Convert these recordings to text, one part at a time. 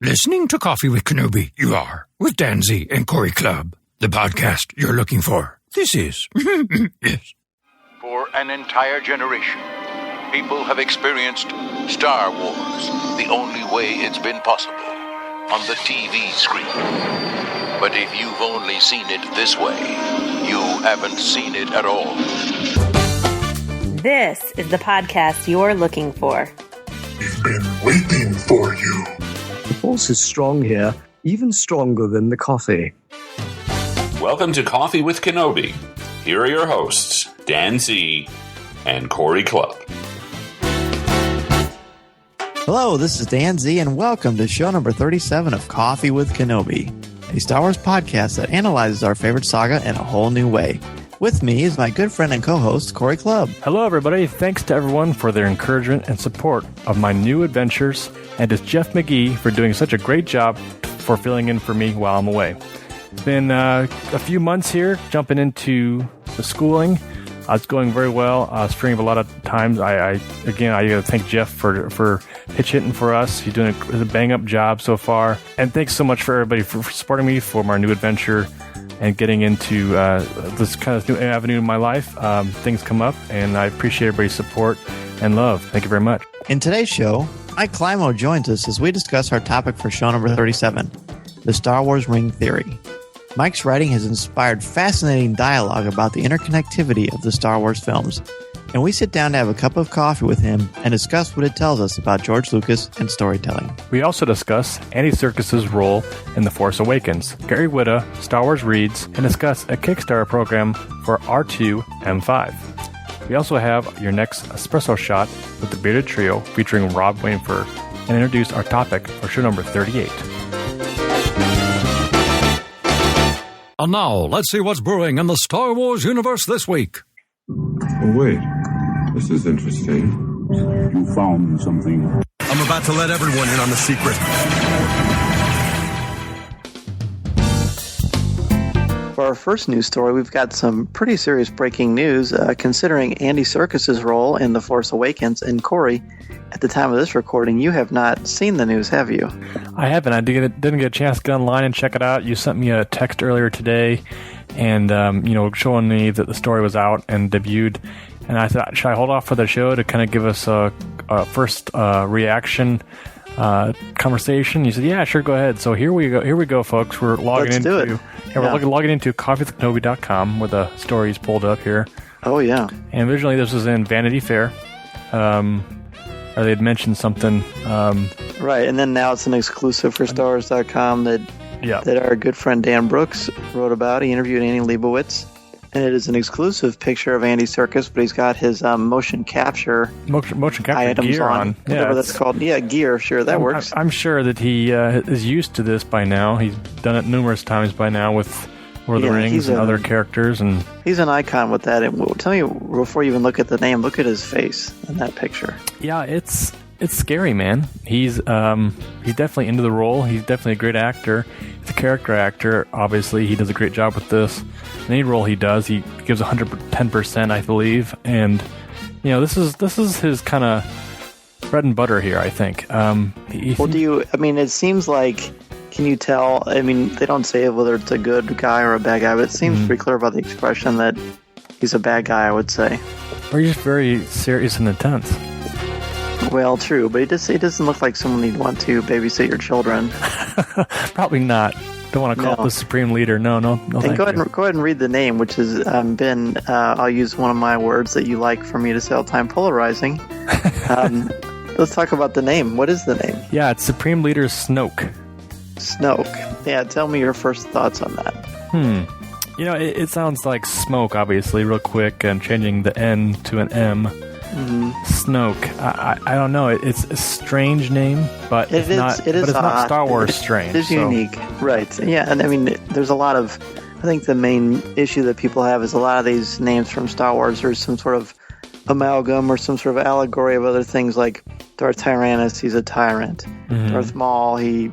Listening to Coffee with Kenobi, you are, with Dan Z and Corey Clubb, the podcast you're looking for. This is, yes. For an entire generation, people have experienced Star Wars the only way it's been possible, on the TV screen. But if you've only seen it this way, you haven't seen it at all. This is the podcast you're looking for. We've been waiting for you. The Force is strong here, even stronger than the coffee. Welcome to Coffee with Kenobi. Here are your hosts, Dan Z and Corey Clubb. Hello, this is Dan Z, and welcome to show number 37 of Coffee with Kenobi, a Star Wars podcast that analyzes our favorite saga in a whole new way. With me is my good friend and co-host, Corey Clubb. Hello, everybody. Thanks to everyone for their encouragement and support of my new adventures, and to Jeff McGee for doing such a great job for filling in for me while I'm away. It's been a few months here, jumping into the schooling. It's going very well. I was freeing up a lot of times. I got to thank Jeff for pitch hitting for us. He's doing a bang-up job so far. And thanks so much for everybody for supporting me for my new adventure and getting into this kind of new avenue in my life. Things come up, and I appreciate everybody's support and love. Thank you very much. In today's show, Mike Klimo joins us as we discuss our topic for show number 37, the Star Wars ring theory. Mike's writing has inspired fascinating dialogue about the interconnectivity of the Star Wars films, and we sit down to have a cup of coffee with him and discuss what it tells us about George Lucas and storytelling. We also discuss Andy Serkis' role in The Force Awakens, Gary Whitta, Star Wars Reads, and discuss a Kickstarter program for R2-M5. We also have your next Espresso shot with the Bearded Trio featuring Rob Wainfur, and introduce our topic for show number 38. And now, let's see what's brewing in the Star Wars universe this week. Oh, wait. This is interesting. You found something. I'm about to let everyone in on the secret. For our first news story, we've got some pretty serious breaking news considering Andy Serkis' role in The Force Awakens. And Corey, at the time of this recording, you have not seen the news, have you? I haven't. I didn't get a chance to get online and check it out. You sent me a text earlier today and, showing me that the story was out and debuted. And I thought, should I hold off for the show to kind of give us a first reaction conversation? You said, yeah, sure, go ahead. So here we go, folks. We're logging into coffeewithkenobi.com where the story is pulled up here. Oh, yeah. And originally this was in Vanity Fair. Or they had mentioned something. Right, and then now it's an exclusive for StarWars.com that our good friend Dan Brooks wrote about. He interviewed Annie Leibovitz. And it is an exclusive picture of Andy Serkis, but he's got his motion capture items gear on. Whatever that's called. Yeah, gear, sure, that works. I'm sure that he is used to this by now. He's done it numerous times by now with Lord of the Rings and other characters. And he's an icon with that. And tell me, before you even look at the name, look at his face in that picture. Yeah, it's scary, man. He's definitely into the role. He's definitely a great actor. He's a character actor. Obviously, he does a great job with this. In any role he does, he gives 110%, I believe. And this is his kind of bread and butter here, I think. It seems like, can you tell? I mean, they don't say whether it's a good guy or a bad guy, but it seems pretty clear about the expression that he's a bad guy, I would say. Or he's just very serious and intense. Well, true, but he doesn't look like someone you'd want to babysit your children. Probably not. Don't want to call it the Supreme Leader. No. And go ahead and read the name, which has been, I'll use one of my words that you like for me to say all the time, polarizing. Let's talk about the name. What is the name? Yeah, it's Supreme Leader Snoke. Snoke. Yeah, tell me your first thoughts on that. It sounds like smoke, obviously, real quick, and changing the N to an M. Mm-hmm. Snoke. I don't know. It's a strange name, but it's not Star Wars strange. It is unique. Right. Yeah, and I mean, there's a lot of... I think the main issue that people have is a lot of these names from Star Wars are some sort of amalgam or some sort of allegory of other things, like Darth Tyrannus, he's a tyrant. Mm-hmm. Darth Maul, he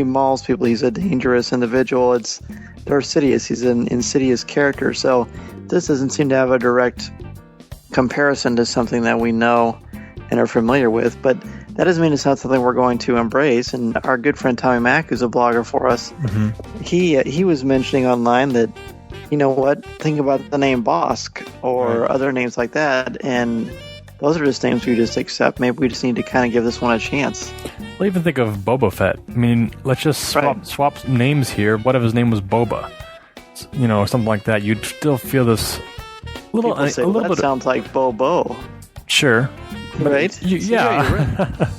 mauls people, he's a dangerous individual. It's Darth Sidious, he's an insidious character. So this doesn't seem to have a direct comparison to something that we know and are familiar with, but that doesn't mean it's not something we're going to embrace. And our good friend Tommy Mack, who's a blogger for us, he was mentioning online that, you know what, think about the name Bosk or other names like that, and those are just names we just accept. Maybe we just need to kind of give this one a chance. Well, even think of Boba Fett. I mean, let's just swap names here. What if his name was Boba? You know, or something like that. You'd still feel this little... People say, that sounds like Bobo. Sure. Right? Yeah. Right.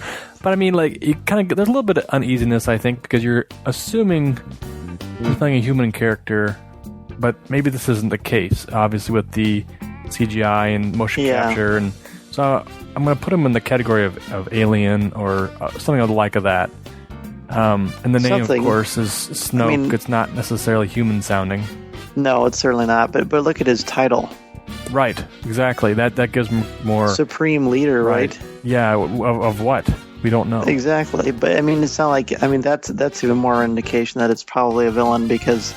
But I mean, like, you kind of... There's a little bit of uneasiness, I think, because you're assuming you're playing a human character, but maybe this isn't the case, obviously, with the CGI and motion capture. And so I'm going to put him in the category of alien or something of the like of that. And the name, of course, is Snoke. I mean, it's not necessarily human sounding. No, it's certainly not. But look at his title. Right, exactly. That gives more... Supreme Leader, right? Yeah, of what? We don't know. Exactly. But, I mean, it's not like... I mean, that's even more indication that it's probably a villain, because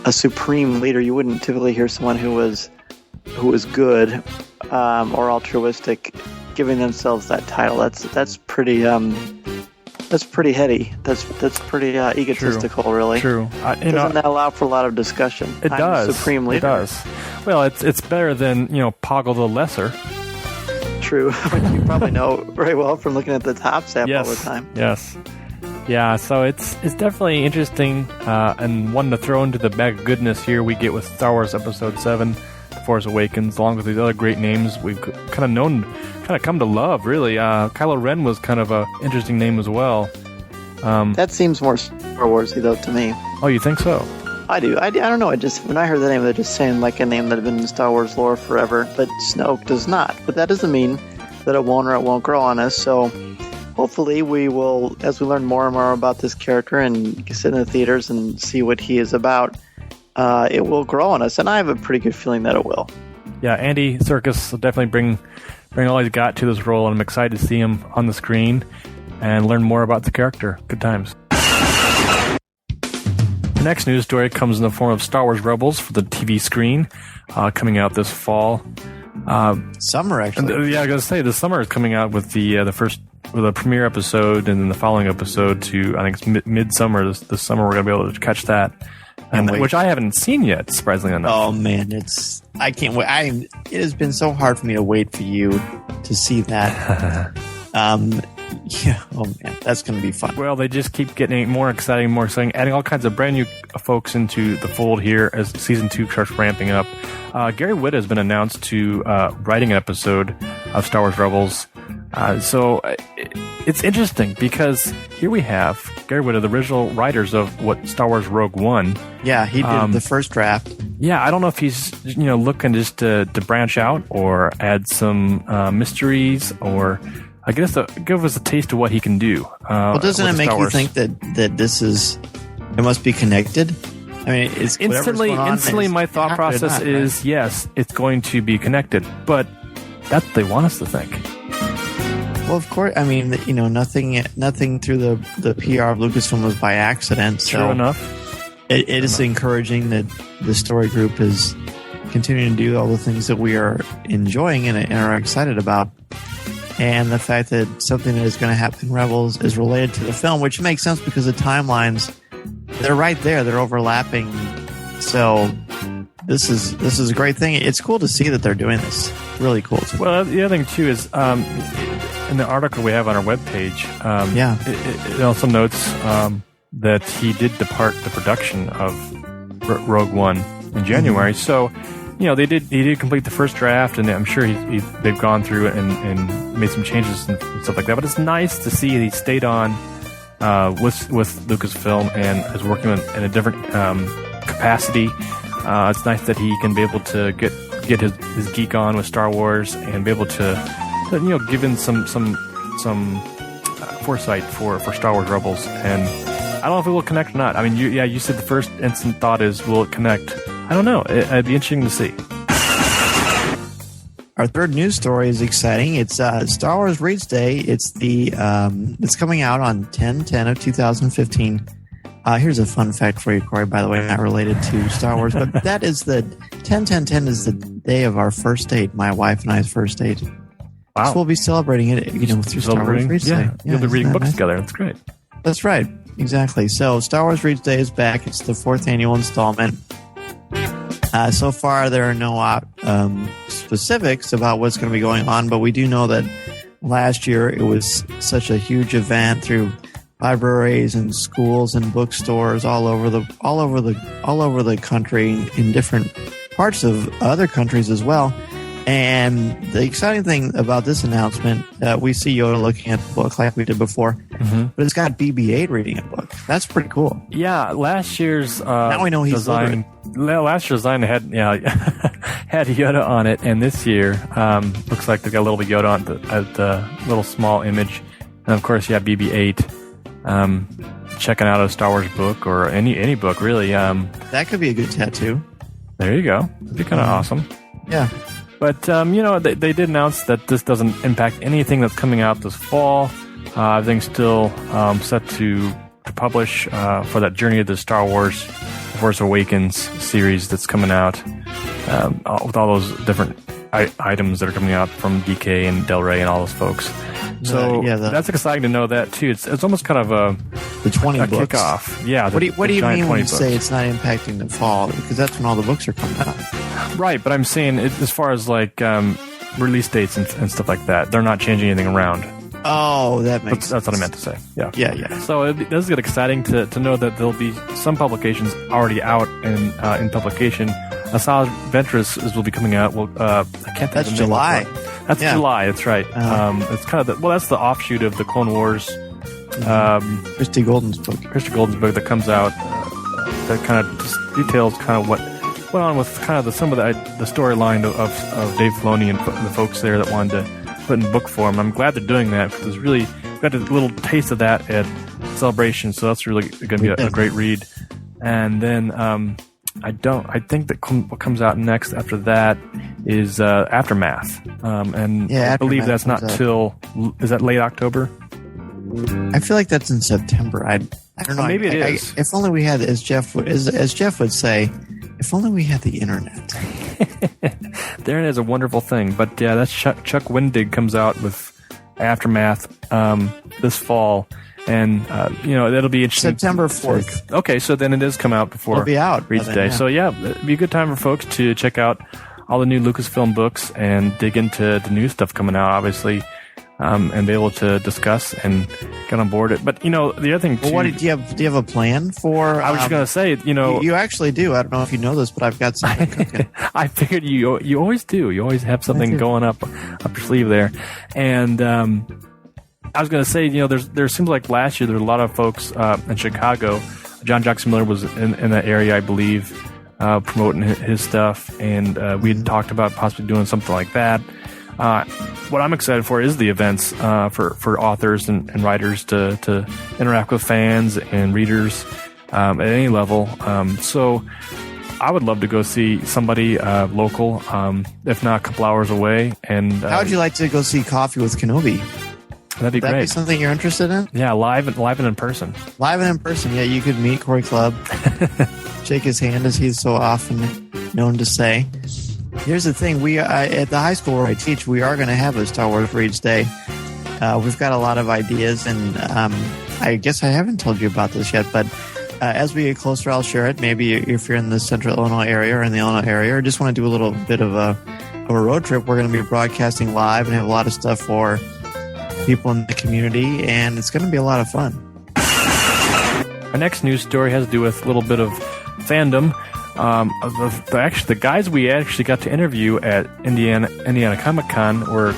a Supreme Leader, you wouldn't typically hear someone who was good or altruistic giving themselves that title. That's pretty... That's pretty heady. That's pretty egotistical, really. True. Doesn't that allow for a lot of discussion? It does. Supreme Leader. It does. Well, it's better than, Poggle the Lesser. True. Which you probably know very well from looking at the top app all the time. Yes. Yeah. So it's definitely interesting and one to throw into the bag of goodness here we get with Star Wars Episode 7, Force Awakens, along with these other great names we've kind of come to love, really. Kylo Ren was kind of a interesting name as well. That seems more Star Warsy, though, to me. Oh, you think so? I do. I don't know. When I heard the name, that just sounded like a name that had been in Star Wars lore forever. But Snoke does not. But that doesn't mean that it won't or it won't grow on us. So hopefully we will, as we learn more and more about this character and sit in the theaters and see what he is about, it will grow on us. And I have a pretty good feeling that it will. Yeah, Andy Serkis will definitely bring all he's got to this role, and I'm excited to see him on the screen and learn more about the character. Good times. The next news story comes in the form of Star Wars Rebels for the TV screen, coming out this fall. Summer, actually. Yeah, I was going to say, the summer is coming out with the premiere episode, and then the following episode to, I think it's midsummer. This summer we're going to be able to catch that. Which I haven't seen yet, surprisingly enough. Oh man, I can't wait. It has been so hard for me to wait for you to see that. Yeah, oh man, that's going to be fun. Well, they just keep getting more exciting, adding all kinds of brand new folks into the fold here as season 2 starts ramping up. Gary Whitta has been announced to writing an episode of Star Wars Rebels. So it's interesting because here we have Gary Whitta, the original writers of Star Wars Rogue One. Yeah, he did the first draft. Yeah, I don't know if he's looking just to branch out or add some mysteries, or I guess give us a taste of what he can do. Well, doesn't it make you think that this is, it must be connected? I mean, it's instantly my thought process is, yes, it's going to be connected, but that's what they want us to think. Well, of course. I mean, nothing through the PR of Lucasfilm was by accident. So true enough. It is encouraging that the story group is continuing to do all the things that we are enjoying and are excited about. And the fact that something that is going to happen in Rebels is related to the film, which makes sense because the timelines, they're right there. They're overlapping. So this is a great thing. It's cool to see that they're doing this. Really cool. Well, the other thing, too, is in the article we have on our webpage, it also notes that he did depart the production of Rogue One in January. Mm-hmm. So, he did complete the first draft, and I'm sure they've gone through and made some changes and stuff like that. But it's nice to see he stayed on with Lucasfilm and is working in a different capacity. It's nice that he can be able to get his geek on with Star Wars and be able to give in some foresight for Star Wars Rebels. And I don't know if it will connect or not. I mean, you said the first instant thought is, will it connect? I don't know. It'd be interesting to see. Our third news story is exciting. It's Star Wars Reads Day. It's it's coming out on 10/10 of 2015. Here's a fun fact for you, Corey, by the way, not related to Star Wars, but that is 10/10/10 is the day of our first date, my wife and I's first date. Wow. So we'll be celebrating it, through Star Wars Reads Day. Yeah, you'll be reading books together. That's great. That's right. Exactly. So Star Wars Reads Day is back. It's the 4th annual installment. So far, there are no specifics about what's going to be going on, but we do know that last year it was such a huge event through libraries and schools and bookstores all over the country, in different parts of other countries as well. And the exciting thing about this announcement, we see Yoda looking at the book like we did before, but it's got BB-8 reading a book. That's pretty cool. Yeah, last year's now we know he's design. Last year's design had had Yoda on it, and this year looks like they got a little bit Yoda on the little small image, and of course, BB-8. Checking out a Star Wars book or any book really. That could be a good tattoo. There you go. That'd be kind of awesome. Yeah. But, they did announce that this doesn't impact anything that's coming out this fall. Everything's still set to publish for that Journey of the Star Wars Force Awakens series that's coming out with all those different items that are coming out from DK and Del Rey and all those folks. So that's exciting to know that, too. It's almost kind of the 20 a books. Kickoff. Yeah. What do you mean when you say it's not impacting the fall? Because that's when all the books are coming out. Right, but I'm saying as far as release dates and stuff like that, they're not changing anything around. Oh, that makes sense. That's what I meant to say. Yeah. Yeah. So this is exciting to know that there'll be some publications already out in publication. Asajj Ventress will be coming out. Well, I can't think That's of the July. name. That's July. That's right. It's kind of that's the offshoot of the Clone Wars. Christy Golden's book. That comes out. That kind of just details kind of what went on with kind of some of the storyline of Dave Filoni and the folks there that wanted to put in book form. I'm glad they're doing that because we got a little taste of that at Celebration, so that's really going to be a great read. And then I think that what comes out next after that is Aftermath, and I believe that's not till is that late October? I feel like that's in September. I don't know. Maybe it is. If only we had, as Jeff would say, if only we had the internet. The internet is a wonderful thing, but yeah, that's Chuck Wendig comes out with Aftermath this fall, and that'll be interesting. September 4th. Okay, so then it does come out before it'll be out Reads Day. So it'd be a good time for folks to check out all the new Lucasfilm books and dig into the new stuff coming out, obviously. And be able to discuss and get on board it. But, the other thing, too... Well, do you have a plan for... I was just going to say, You actually do. I don't know if you know this, but I've got something cooking. I figured you always do. You always have something going up your sleeve there. And I was going to say, there seems like last year there were a lot of folks in Chicago. John Jackson Miller was in that area, I believe, promoting his stuff. And we had talked about possibly doing something like that. What I'm excited for is the events for authors and writers to interact with fans and readers at any level. So I would love to go see somebody local, if not a couple hours away. And how would you like to go see Coffee with Kenobi? That'd be great. That'd be something you're interested in? Yeah, live and in person. Live and in person. Yeah, you could meet Corey Clubb, shake his hand as he's so often known to say. Here's the thing. We at the high school where I teach, we are going to have a Star Wars Reads Day. We've got a lot of ideas, and I guess I haven't told you about this yet, but as we get closer, I'll share it. Maybe if you're in the central Illinois area or in the Illinois area, or just want to do a little bit of a road trip, we're going to be broadcasting live and have a lot of stuff for people in the community, and it's going to be a lot of fun. Our next news story has to do with a little bit of fandom. The guys we actually got to interview at Indiana Comic-Con were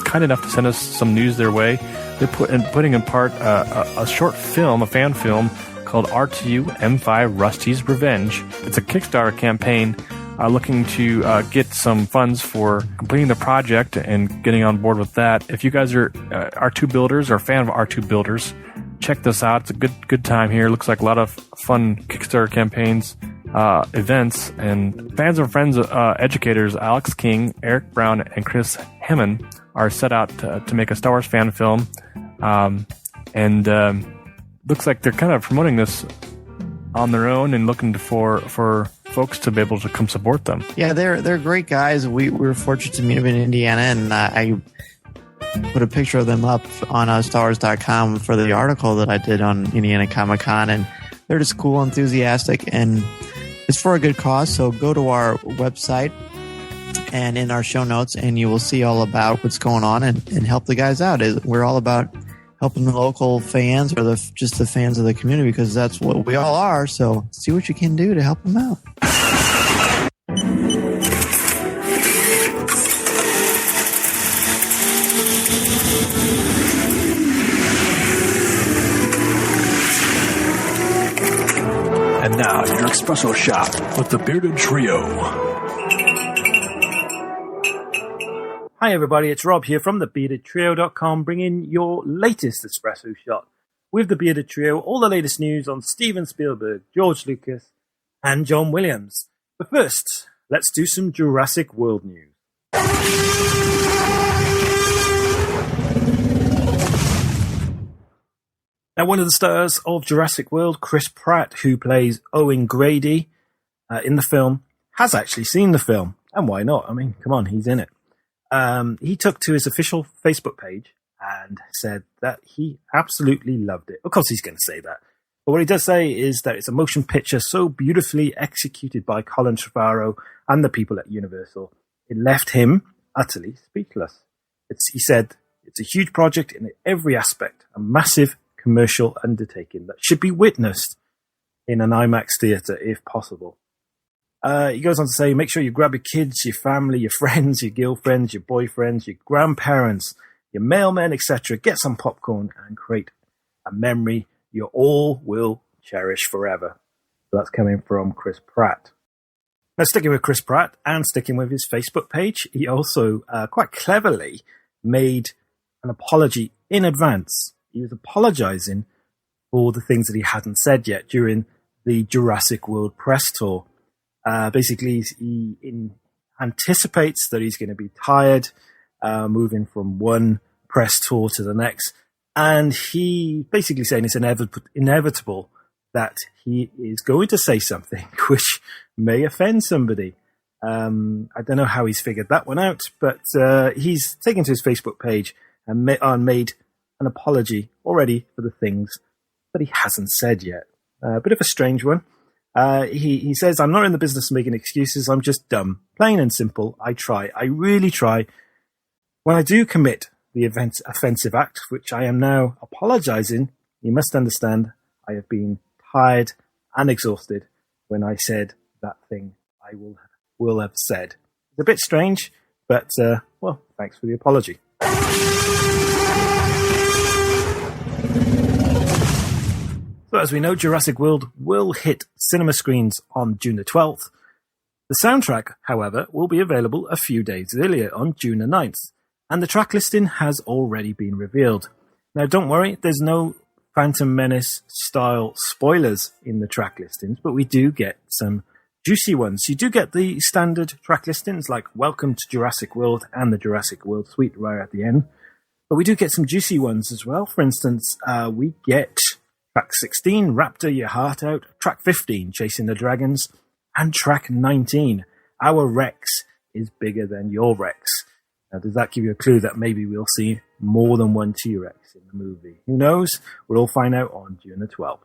kind enough to send us some news their way. They're putting in part a short film, a fan film, called R2 M5 Rusty's Revenge. It's a Kickstarter campaign looking to get some funds for completing the project and getting on board with that. If you guys are R2 builders or a fan of R2 builders, check this out. It's a good time here. Looks like a lot of fun Kickstarter campaigns. Events, and fans and friends, educators Alex King, Eric Brown, and Chris Hemman are set out to make a Star Wars fan film, and looks like they're kind of promoting this on their own and looking for folks to be able to come support them. Yeah, they're great guys. We were fortunate to meet them in Indiana, and put a picture of them up on StarWars.com for the article that I did on Indiana Comic Con, and they're just cool, enthusiastic, and it's for a good cause. So go to our website and in our show notes, and you will see all about what's going on and help the guys out. We're all about helping the local fans or just the fans of the community, because that's what we all are. So see what you can do to help them out. And now, your Espresso shot with the Bearded Trio. Hi everybody, it's Rob here from thebeardedtrio.com, bringing your latest Espresso shot with the Bearded Trio, all the latest news on Steven Spielberg, George Lucas, and John Williams. But first, let's do some Jurassic World news. Now, one of the stars of Jurassic World, Chris Pratt, who plays Owen Grady in the film, has actually seen the film. And why not? I mean, come on, he's in it. He took to his official Facebook page and said that he absolutely loved it. Of course, he's going to say that. But what he does say is that it's a motion picture so beautifully executed by Colin Trevorrow and the people at Universal, it left him utterly speechless. He said, it's a huge project in every aspect, a massive commercial undertaking that should be witnessed in an IMAX theatre if possible. He goes on to say, make sure you grab your kids, your family, your friends, your girlfriends, your boyfriends, your grandparents, your mailmen, etc. Get some popcorn and create a memory you all will cherish forever. So that's coming from Chris Pratt. Now, sticking with Chris Pratt and sticking with his Facebook page, he also quite cleverly made an apology in advance. He was apologizing for the things that he hadn't said yet during the Jurassic World press tour. Basically, he anticipates that he's going to be tired, moving from one press tour to the next. And he basically saying it's inevitable that he is going to say something which may offend somebody. I don't know how he's figured that one out, but he's taken to his Facebook page and made an apology already for the things that he hasn't said yet. A bit of a strange one. He says, I'm not in the business of making excuses. I'm just dumb. Plain and simple. I try. I really try. When I do commit the offensive act, which I am now apologizing, you must understand I have been tired and exhausted when I said that thing I will have said. It's a bit strange, but, well, thanks for the apology. So as we know, Jurassic World will hit cinema screens on June the 12th. The soundtrack, however, will be available a few days earlier on June the 9th, and the track listing has already been revealed. Now, don't worry, there's no Phantom Menace style spoilers in the track listings, but we do get some juicy ones. You do get the standard track listings like Welcome to Jurassic World and the Jurassic World Suite right at the end, but we do get some juicy ones as well. For instance, we get track 16, Raptor Your Heart Out, track 15, Chasing the Dragons, and track 19, Our Rex is Bigger Than Your Rex. Now, does that give you a clue that maybe we'll see more than one T-Rex in the movie? Who knows? We'll all find out on June the 12th.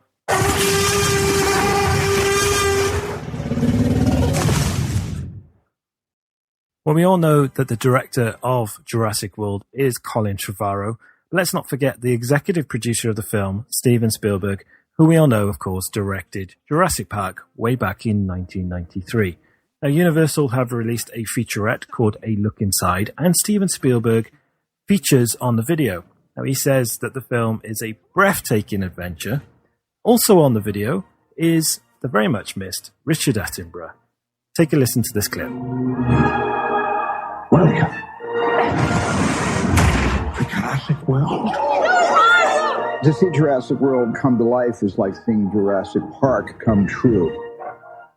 Well, we all know that the director of Jurassic World is Colin Trevorrow. Let's not forget the executive producer of the film, Steven Spielberg, who we all know, of course, directed Jurassic Park way back in 1993. Now, Universal have released a featurette called A Look Inside, and Steven Spielberg features on the video. Now, he says that the film is a breathtaking adventure. Also on the video is the very much missed Richard Attenborough. Take a listen to this clip. Welcome to Jurassic World. To see Jurassic World come to life is like seeing Jurassic Park come true.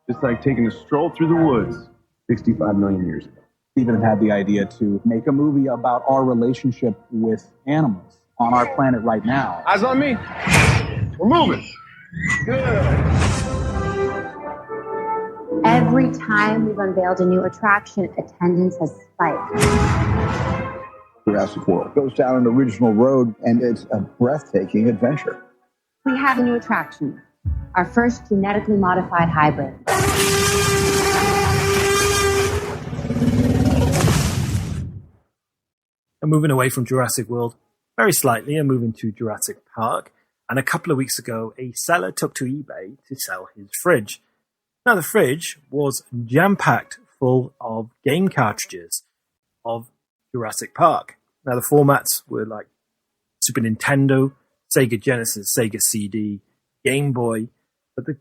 It's like taking a stroll through the woods 65 million years ago. Steven had the idea to make a movie about our relationship with animals on our planet right now. Eyes on me. We're moving. Good. Every time we've unveiled a new attraction, attendance has spiked. Jurassic World. Goes down an original road, and it's a breathtaking adventure. We have a new attraction, our first genetically modified hybrid. And moving away from Jurassic World very slightly and moving to Jurassic Park. And a couple of weeks ago, a seller took to eBay to sell his fridge. Now, the fridge was jam-packed full of game cartridges of Jurassic Park. Now, the formats were like Super Nintendo, Sega Genesis, Sega CD, Game Boy. But the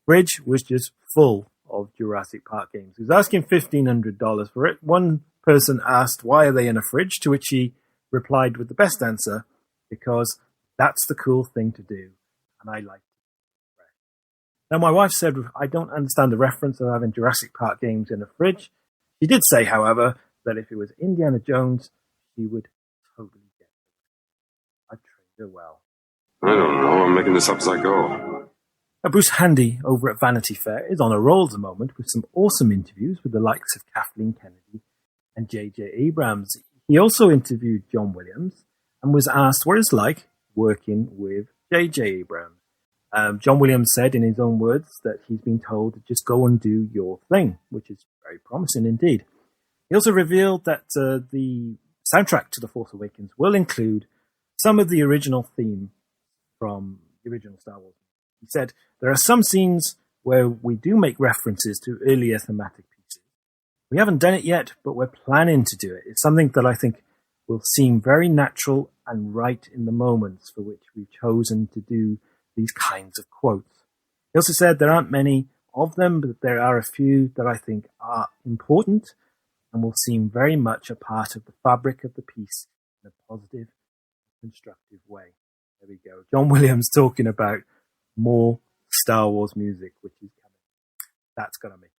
fridge was just full of Jurassic Park games. He was asking $1,500 for it. One person asked, why are they in a fridge? To which he replied with the best answer, because that's the cool thing to do. And I like it. Now, my wife said, I don't understand the reference of having Jurassic Park games in a fridge. She did say, however, that if it was Indiana Jones, she would totally get it. I'd treat her well. I don't know. I'm making this up as I go. Now, Bruce Handy over at Vanity Fair is on a roll at the moment with some awesome interviews with the likes of Kathleen Kennedy and J.J. Abrams. He also interviewed John Williams and was asked what it's like working with J.J. Abrams. John Williams said in his own words that he's been told to just go and do your thing, which is very promising indeed. He also revealed that the soundtrack to The Force Awakens will include some of the original theme from the original Star Wars. He said, there are some scenes where we do make references to earlier thematic pieces. We haven't done it yet, but we're planning to do it. It's something that I think will seem very natural and right in the moments for which we've chosen to do these kinds of quotes. He also said there aren't many of them, but there are a few that I think are important and will seem very much a part of the fabric of the piece in a positive, constructive way. There we go. John Williams talking about more Star Wars music, which is coming. That's going to make it.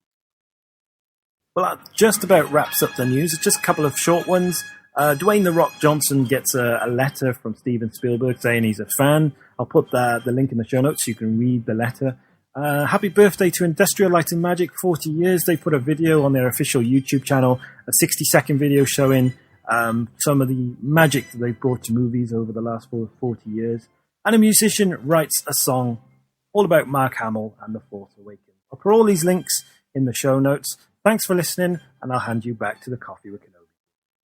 Well, that just about wraps up the news. It's just a couple of short ones. Dwayne "The Rock" Johnson gets a letter from Steven Spielberg saying he's a fan. I'll put the link in the show notes so you can read the letter. Happy birthday to Industrial Light and Magic, 40 years. They put a video on their official YouTube channel, a 60-second video showing some of the magic that they've brought to movies over the last 40 years. And a musician writes a song all about Mark Hamill and The Force Awakens. I'll put all these links in the show notes. Thanks for listening, and I'll hand you back to the Coffee with Kenobi.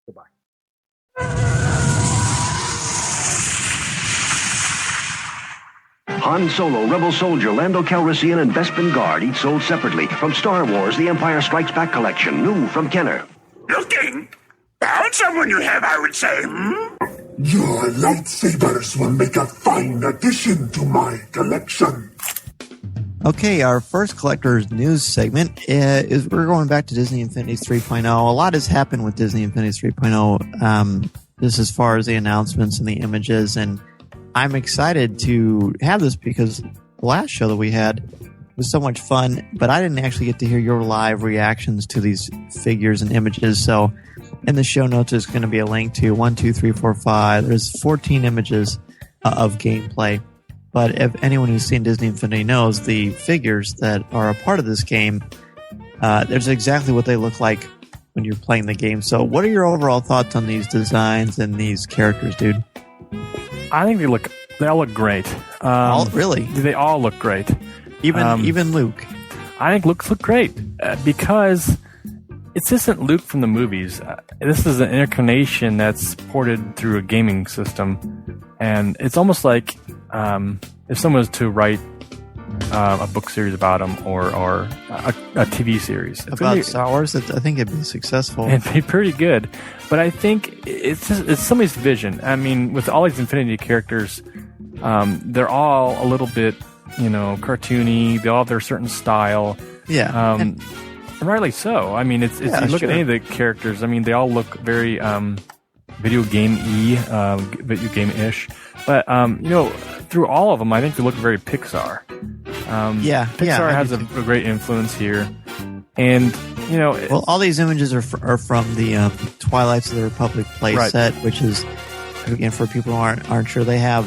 Goodbye. Han Solo, Rebel Soldier, Lando Calrissian, and Bespin Guard, each sold separately. From Star Wars, The Empire Strikes Back Collection, new from Kenner. Looking? Found someone you have, I would say, Your lightsabers will make a fine addition to my collection. Okay, our first collector's news segment is we're going back to Disney Infinity 3.0. A lot has happened with Disney Infinity 3.0, just as far as the announcements and the images, and I'm excited to have this because the last show that we had was so much fun, but I didn't actually get to hear your live reactions to these figures and images. So in the show notes, there's going to be a link to 1, 2, 3, 4, 5. There's 14 images of gameplay. But if anyone who's seen Disney Infinity knows, the figures that are a part of this game, there's exactly what they look like when you're playing the game. So what are your overall thoughts on these designs and these characters, dude? I think they all look great. Really? They all look great. Even Luke. I think Luke look great because it's isn't Luke from the movies. This is an incarnation that's ported through a gaming system, and it's almost like if someone was to write a book series about him or a TV series about Star Wars, I think it'd be successful. It'd be pretty good, but I think it's somebody's vision. I mean, with all these Infinity characters, they're all a little bit, cartoony. They all have their certain style. Yeah, and rightly so. I mean, it's you look at any of the characters. I mean, they all look very video game-ish. But through all of them, I think they look very Pixar. Pixar has a great influence here, and well, all these images are from the Twilights of the Republic play set, which is, again, for people who aren't sure, they have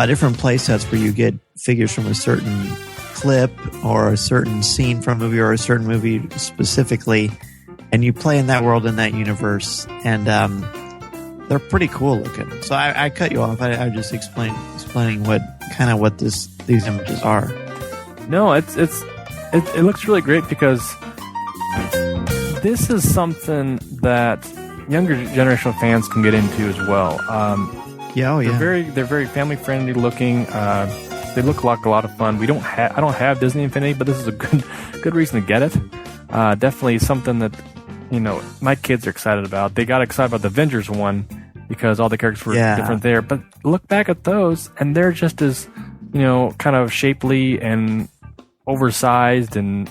different play sets where you get figures from a certain clip or a certain scene from a movie or a certain movie specifically, and you play in that world, in that universe. And they're pretty cool looking. So I cut you off. I just explaining what these images are. No, it looks really great because this is something that younger generational fans can get into as well. They're very family friendly looking. They look like a lot of fun. I don't have Disney Infinity, but this is a good reason to get it. Definitely something that my kids are excited about. They got excited about the Avengers one because all the characters were different there. But look back at those, and they're just as kind of shapely and oversized and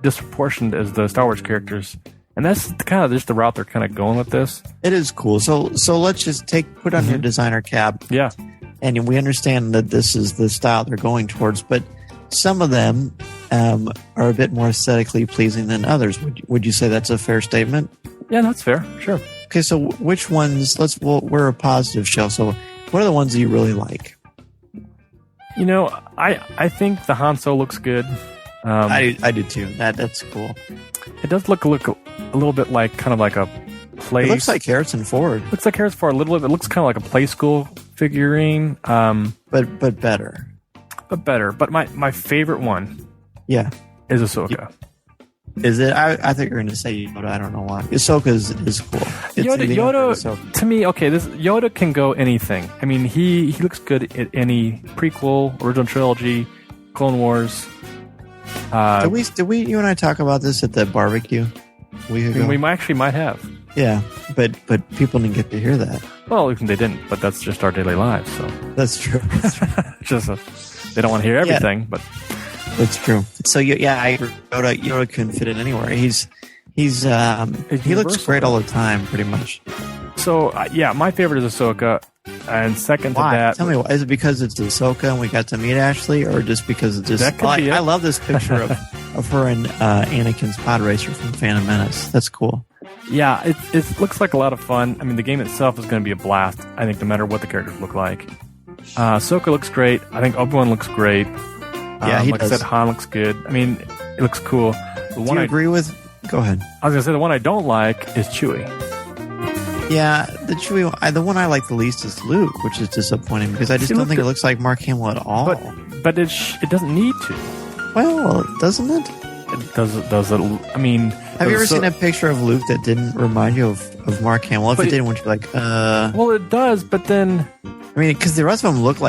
disproportionate as the Star Wars characters. And that's kind of just the route they're kind of going with this. It is cool. So let's just put on your designer cap. Yeah. And we understand that this is the style they're going towards, but some of them are a bit more aesthetically pleasing than others. Would you say that's a fair statement? Yeah, that's fair. Sure. Okay, so which ones? We're a positive show. So what are the ones that you really like? I think the Han Solo looks good. I do too. That's cool. It does look a little bit like kind of like a play. It looks like Harrison Ford. Looks like Harrison Ford a little bit. It looks kind of like a play school figurine. But better. But my favorite one. Yeah. Is Ahsoka. Is it? I thought you were going to say Yoda. I don't know why. Ahsoka is cool. Yoda to me, okay, this Yoda can go anything. I mean, he looks good at any prequel, original trilogy, Clone Wars. Did we you and I talk about this at the barbecue a week ago? We might have. Yeah, but people didn't get to hear that. Well, they didn't, but that's just our daily lives. So that's true. Just they don't want to hear everything, but that's true. So I Yoda couldn't fit in anywhere. He looks great all the time, pretty much. So my favorite is Ahsoka, and second to that. Tell me, is it because it's Ahsoka and we got to meet Ashley, or just because it's just? I love this picture of her and Anakin's pod racer from Phantom Menace. That's cool. Yeah, it looks like a lot of fun. I mean, the game itself is going to be a blast. I think no matter what the characters look like. Ahsoka looks great. I think Obi-Wan looks great. Yeah, he does. I said, Han looks good. I mean, it looks cool. Do you agree with? Go ahead. I was going to say the one I don't like is Chewie. Yeah, the Chewie. The one I like the least is Luke, which is disappointing because I just don't think it looks like Mark Hamill at all. But it doesn't need to. Well, doesn't it? It does it? I mean, have you ever seen a picture of Luke that didn't remind you of Mark Hamill? If it didn't, would you be like, Well, it does, but then. I mean, because the rest of them looks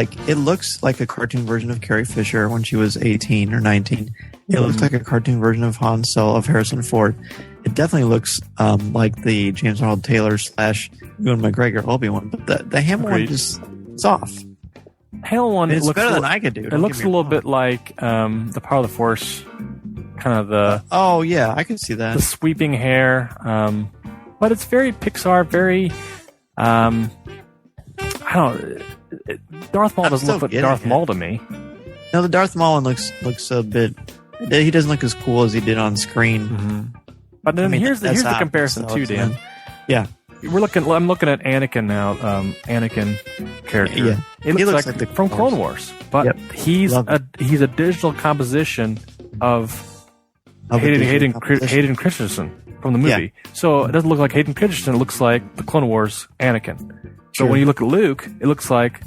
like a cartoon version of Carrie Fisher when she was 18 or 19. It looks like a cartoon version of Han Solo, of Harrison Ford. It definitely looks like the James Arnold Taylor / Ewan McGregor Obi-Wan, but the Hamill one it's off. Hamill one it's looks better than I could do. It looks a little bit like the Power of the Force, kind of the. Oh yeah, I can see that. The sweeping hair, but it's very Pixar, very. I don't. Darth Maul doesn't look like Darth Maul to me. No, the Darth Maul one looks a bit. He doesn't look as cool as he did on screen. Mm-hmm. But then here's the comparison too, Dan. Yeah, I'm looking at Anakin now. Anakin character. Yeah, he looks like from Clone Wars, but he's a digital composition of Hayden Christensen from the movie. Yeah. So it doesn't look like Hayden Christensen. It looks like the Clone Wars Anakin. So when you look at Luke, it looks like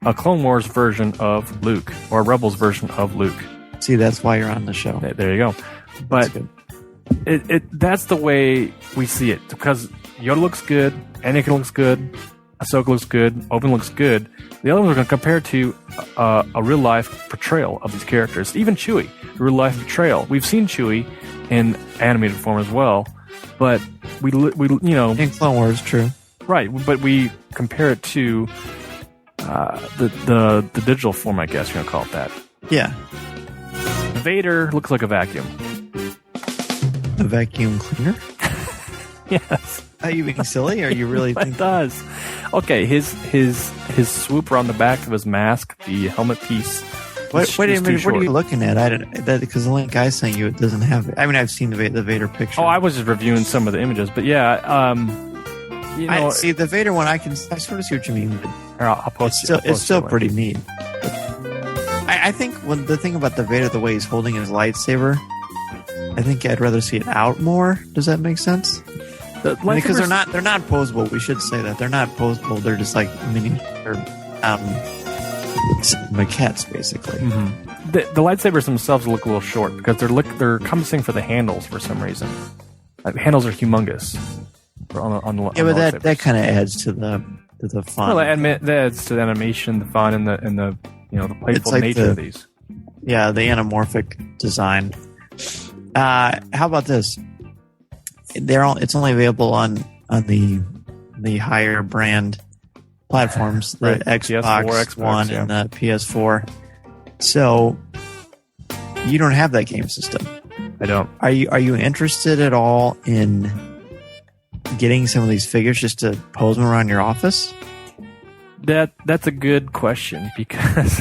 a Clone Wars version of Luke or a Rebels version of Luke. See, that's why you're on the show. There you go. But that's the way we see it because Yoda looks good, Anakin looks good, Ahsoka looks good, Obi-Wan looks good. The other ones are going to compare to a real life portrayal of these characters. Even Chewie, a real life portrayal. We've seen Chewie in animated form as well, but we in Clone Wars, true. Right, but we compare it to the digital form, I guess you're going to call it that. Yeah. Vader looks like a vacuum. A vacuum cleaner? Yes. Are you being silly? Or are you really thinking? It does. Okay, his swoop around the back of his mask, the helmet piece. Wait a minute, what are you looking at? Because the link I sent you, it doesn't have it. I mean, I've seen the Vader picture. Oh, I was just reviewing some of the images, but yeah, I see the Vader one. I sort of see what you mean. But I'll post it's still pretty neat. I think the thing about the Vader, the way he's holding his lightsaber, I think I'd rather see it out more. Does that make sense? Because they're not posable. We should say that they're not posable. They're just like maquettes, basically. Mm-hmm. The lightsabers themselves look a little short because they're compassing for the handles for some reason. Handles are humongous. On the that kind of adds to the fun. Well, that adds to the animation, the fun, and the playful nature of these. Yeah, the anamorphic design. How about this? It's only available on the higher brand platforms, the right. Xbox, Xbox One, and the PS4. So you don't have that game system. I don't. Are you interested at all in getting some of these figures just to pose them around your office? That's a good question because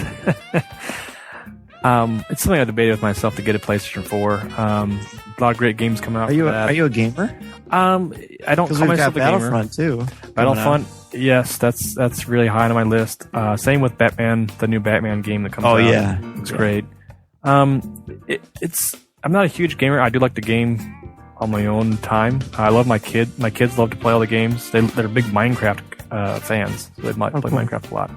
it's something I debated with myself to get a PlayStation 4. A lot of great games coming out. Are you a gamer? I don't call myself a gamer. Battlefront too. Battlefront, yes, that's really high on my list. Same with Batman, the new Batman game that comes out. Oh yeah, it's great. I'm not a huge gamer. I do like to game on my own time. I love my kids. My kids love to play all the games. They're big Minecraft fans. So they might play Minecraft a lot.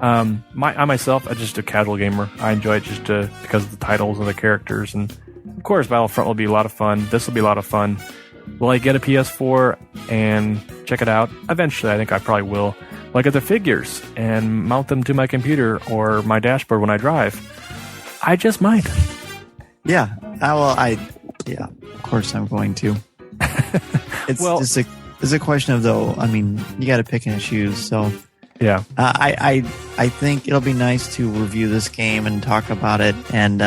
I myself, I'm just a casual gamer. I enjoy it just because of the titles and the characters, and of course, Battlefront will be a lot of fun. This will be a lot of fun. Will I get a PS4 and check it out? Eventually, I think I probably will. Will I get the figures and mount them to my computer or my dashboard when I drive? I just might. Yeah. Of course I'm going to. It's a question of, though, I mean, you got to pick and choose, so... Yeah. I think it'll be nice to review this game and talk about it, and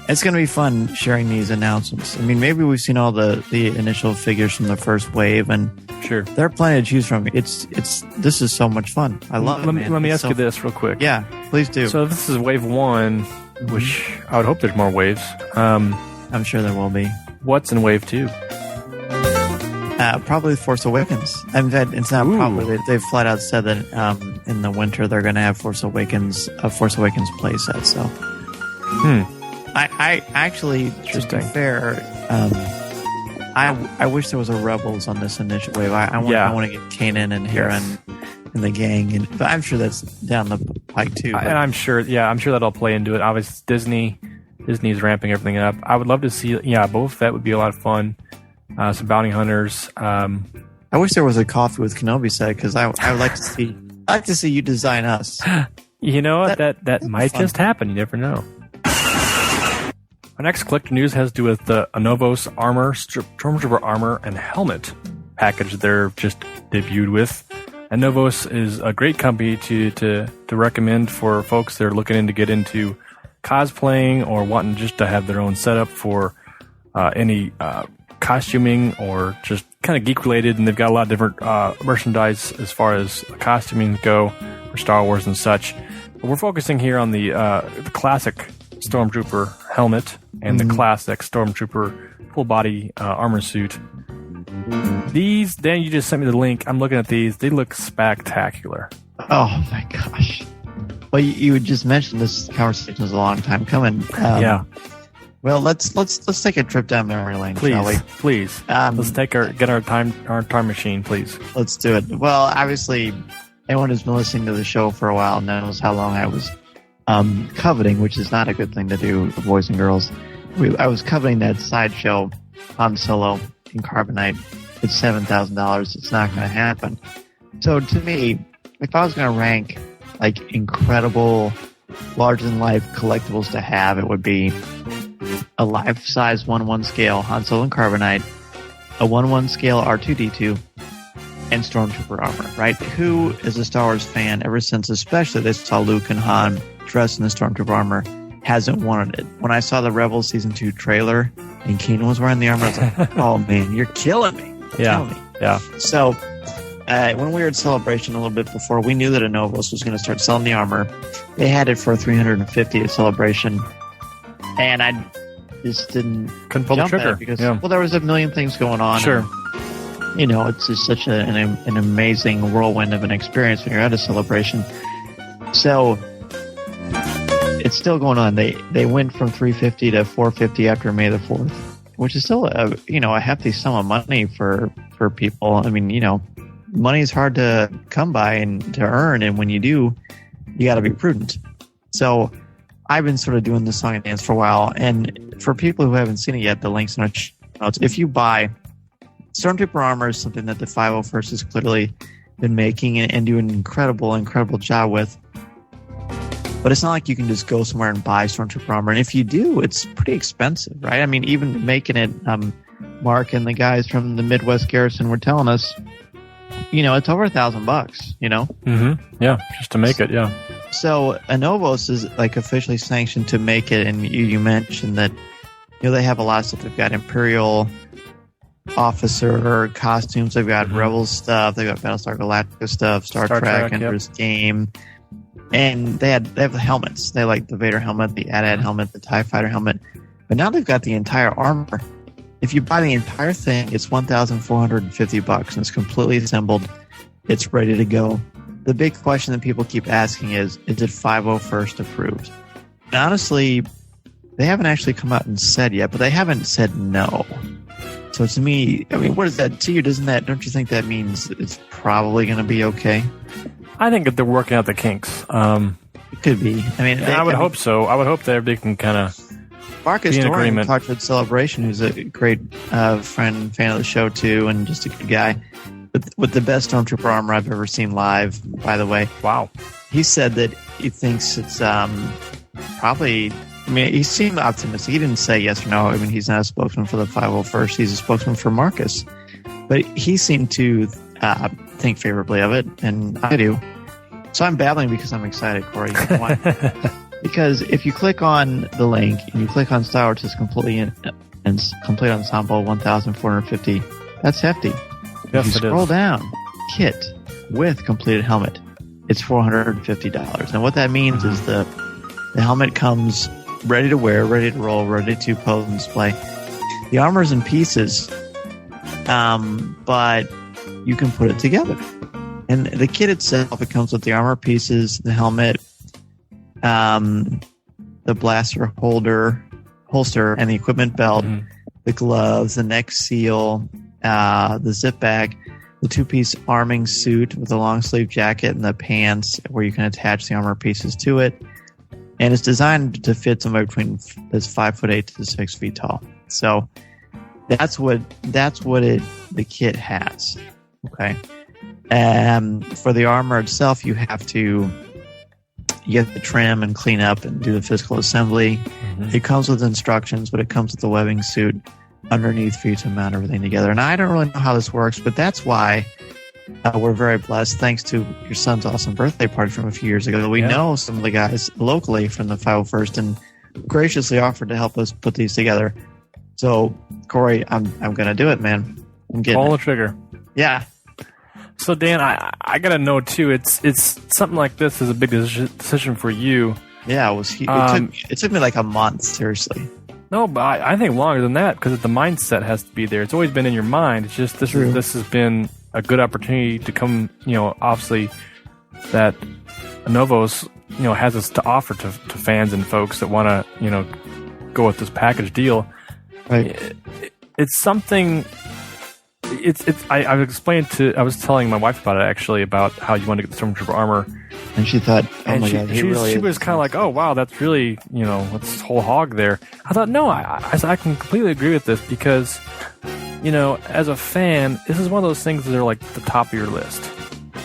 it's going to be fun sharing these announcements. I mean, maybe we've seen all the initial figures from the first wave, and sure, there are plenty to choose from. This is so much fun. I love it. Let me ask you this real quick. Yeah, please do. So this is wave 1, which I would hope there's more waves. I'm sure there will be. What's in wave 2? Probably Force Awakens. In fact, it's not probably. They've flat out said that in the winter they're going to have Force Awakens playset. So, I actually, to be fair, I wish there was a Rebels on this initial wave. I want to get Kanan and Heron in the gang, but I'm sure that's down the pike too. And I'm sure that'll play into it. Obviously, Disney's ramping everything up. I would love to see, both. That would be a lot of fun. Some bounty hunters. I wish there was a Coffee with Kenobi set because I would like to see. I like to see you design us. You know what? That might just happen. You never know. Our next collector news has to do with the Anovos armor, Stormtrooper armor, and helmet package they're just debuted with. Anovos is a great company to recommend for folks that are looking to get into cosplaying or wanting just to have their own setup for any costuming or just kind of geek related. And they've got a lot of different merchandise as far as costuming go for Star Wars and such. But we're focusing here on the classic Stormtrooper helmet and the classic Stormtrooper full body armor suit. These, Dan, you just sent me the link. I'm looking at these. They look spectacular. Oh my gosh. Well, you just mentioned this conversation is a long time coming. Yeah. Well, let's take a trip down memory lane, shall we? Please. Let's get our time machine, please. Let's do it. Well, obviously, anyone who's been listening to the show for a while knows how long I was coveting, which is not a good thing to do, boys and girls. I was coveting that sideshow Han Solo in Carbonite. It's $7,000. It's not going to happen. So to me, if I was going to rank like incredible, larger-than-life collectibles to have, it would be a life-size 1/1 scale Han Solo in Carbonite, a 1/1 scale R2-D2, and Stormtrooper armor, right? Who is a Star Wars fan ever since, especially they saw Luke and Han dressed in the Stormtrooper armor, hasn't wanted it? When I saw the Rebels Season 2 trailer and Keenan was wearing the armor, I was like, oh man, you're killing me. Yeah. So when we were at Celebration a little bit before, we knew that Anovos was going to start selling the armor. They had it for $350 at Celebration, and I just couldn't pull the trigger because there was a million things going on. Sure. And, it's just such an amazing whirlwind of an experience when you're at a Celebration. So it's still going on. They went from $350 to $450 after May the 4th, which is still a hefty sum of money for for people. I mean, money is hard to come by and to earn, and when you do, you got to be prudent. So I've been sort of doing this song and dance for a while, and for people who haven't seen it yet, the links in our notes. If you buy Stormtrooper armor, is something that the 501st has clearly been making and doing an incredible job with. But it's not like you can just go somewhere and buy Stormtrooper armor. And if you do, it's pretty expensive, right? I mean, even making it, Mark and the guys from the Midwest Garrison were telling us, it's over $1,000, Mm-hmm. Yeah, just to make it, yeah. So Anovos is officially sanctioned to make it, and you mentioned that, they have a lot of stuff. They've got Imperial officer costumes, they've got Rebels stuff, they've got Battlestar Galactica stuff, Star Trek, Ender's Game. And they have the helmets. They like the Vader helmet, the AT-AT helmet, the TIE Fighter helmet. But now they've got the entire armor. If you buy the entire thing, it's $1,450, and it's completely assembled. It's ready to go. The big question that people keep asking is it 501st approved? And honestly, they haven't actually come out and said yet, but they haven't said no. So to me, I mean, what is that to you? Don't you think that means it's probably going to be okay? I think that they're working out the kinks. It could be. I mean, I would hope so. I would hope that everybody can kind of Marcus be in Doran agreement. talked with Celebration, who's a great friend and fan of the show too, and just a good guy. With the best Stormtrooper armor I've ever seen live, by the way. Wow. He said that he thinks it's probably... I mean, he seemed optimistic. He didn't say yes or no. I mean, he's not a spokesman for the 501st. He's a spokesman for Marcus. But he seemed to think favorably of it, and I do. So I'm babbling because I'm excited, Corey. Why? Because if you click on the link and you click on Star Wars, it's complete ensemble, 1,450. That's hefty. Yes, if you scroll down, kit with completed helmet, it's $450. And what that means is the helmet comes ready to wear, ready to roll, ready to pose and display. The armor's in pieces, but you can put it together. And the kit itself, it comes with the armor pieces, the helmet, the blaster holster, and the equipment belt, the gloves, the neck seal, the zip bag, the two-piece arming suit with a long-sleeve jacket, and the pants where you can attach the armor pieces to it. And it's designed to fit somewhere between 5'8" to 6 feet tall. So that's what the kit has. Okay. For the armor itself, you have to get the trim and clean up and do the physical assembly. It comes with instructions, but it comes with the webbing suit underneath for you to mount everything together. And I don't really know how this works, but that's why we're very blessed, thanks to your son's awesome birthday party from a few years ago. We know some of the guys locally from the 501st and graciously offered to help us put these together. So, Corey, I'm going to do it, man. I'm getting pull the trigger. Yeah. So, Dan, I got to know, too, it's something like this is a big decision for you. Yeah, it took me like a month, seriously. No, but I think longer than that, because the mindset has to be there. It's always been in your mind. It's just this has been a good opportunity to come, obviously that Novos, has us to offer to fans and folks that want to, go with this package deal. Right. It's something. I was telling my wife about it actually, about how you want to get the Stormtrooper armor, and she thought, oh my God, she was kind of like, oh wow, that's really what's this whole hog there. I thought no, I can completely agree with this because as a fan, this is one of those things that are like the top of your list.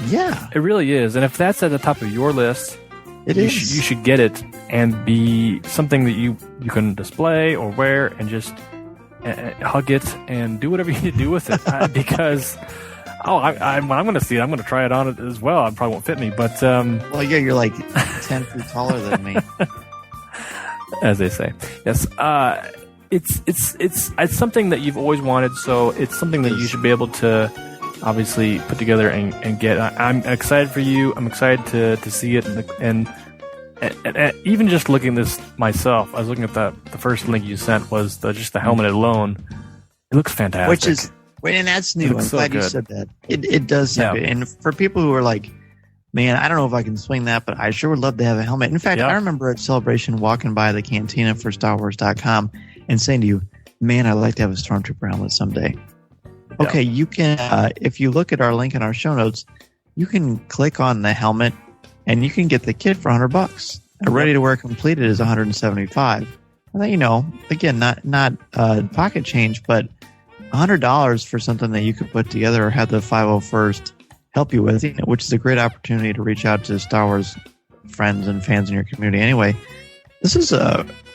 Yeah, it really is. And if that's at the top of your list, you should get it and be something that you can display or wear and just hug it and do whatever you need to do with it. Because when I'm going to see it, I'm going to try it on as well. It probably won't fit me, but well, yeah, you're like 10 feet taller than me, as they say. Yes. It's something that you've always wanted, so it's something that you should be able to obviously put together and get. I'm excited for you. I'm excited to see it, and even just looking at this myself, I was looking at the first link you sent was just the helmet alone. It looks fantastic. And that's new. I'm glad you said that. It does sound good. And for people who are like, man, I don't know if I can swing that, but I sure would love to have a helmet. In fact, I remember at Celebration walking by the cantina for StarWars.com and saying to you, man, I'd like to have a Stormtrooper helmet someday. Okay, you can, if you look at our link in our show notes, you can click on the helmet and you can get the kit for $100. A ready-to-wear completed is $175. And then, you know, again, not pocket change, but $100 for something that you could put together or have the 501st help you with, which is a great opportunity to reach out to Star Wars friends and fans in your community. Anyway, this is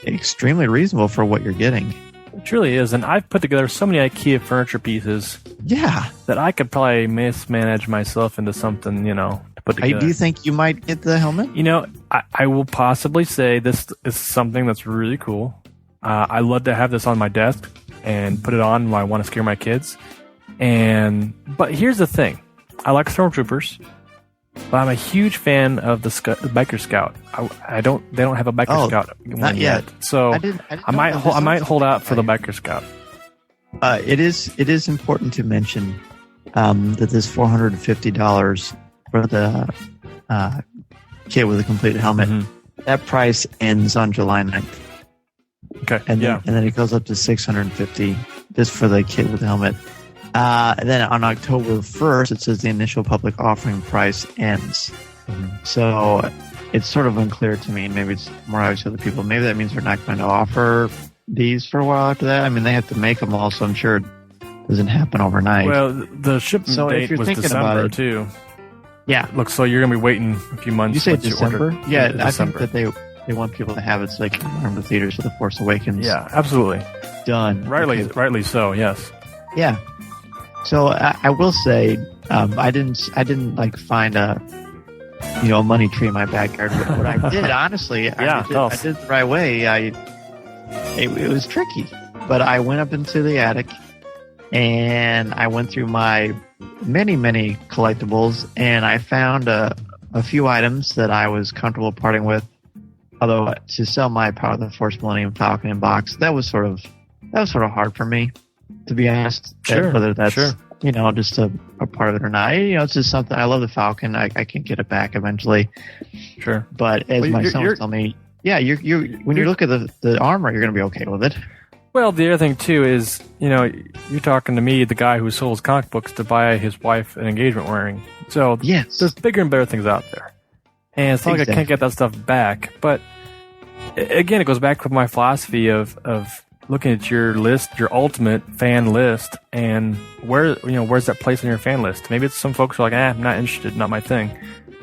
extremely reasonable for what you're getting. It truly is, and I've put together so many IKEA furniture pieces. Yeah, that I could probably mismanage myself into something, you know, to put together. Do you think you might get the helmet? You know, I will possibly say this is something that's really cool. I love to have this on my desk and put it on when I want to scare my kids. But here's the thing: I like Stormtroopers. But I'm a huge fan of the Biker Scout. They don't have a Biker Scout not yet. So I might hold out for the Biker Scout. It is important to mention that this $450 for the kit with a completed helmet, that price ends on July 9th. Okay. And then it goes up to $650 just for the kit with the helmet. And then on October 1st, it says the initial public offering price ends. So it's sort of unclear to me, and maybe it's more obvious to other people. Maybe that means they're not going to offer these for a while after that. I mean, they have to make them all, so I'm sure it doesn't happen overnight. Well, the shipment date was December, too. Yeah. Look, so you're going to be waiting a few months. You say December? Yeah, I December. think that they want people to have it so they can arm the theaters for the Force Awakens. Yeah, absolutely. Done. Rightly so, yes. Yeah. So I will say, I didn't like find a money tree in my backyard. What I did, honestly, I did it the right way. It was tricky, but I went up into the attic and I went through my many collectibles, and I found a few items that I was comfortable parting with. Although to sell my Power of the Force Millennium Falcon in box, that was sort of hard for me, to be honest. Sure. Whether that's just a part of it or not. It's just something. I love the Falcon. I can get it back eventually. Sure. But as my son was telling me, when you look at the armor, you're going to be okay with it. Well, the other thing too is, you're talking to me, the guy who sells comic books, to buy his wife an engagement ring. So there's bigger and better things out there. And it's not like I can't get that stuff back. But again, it goes back to my philosophy of looking at your list, your ultimate fan list, and where's that place on your fan list? Maybe it's some folks who are like, I'm not interested, not my thing.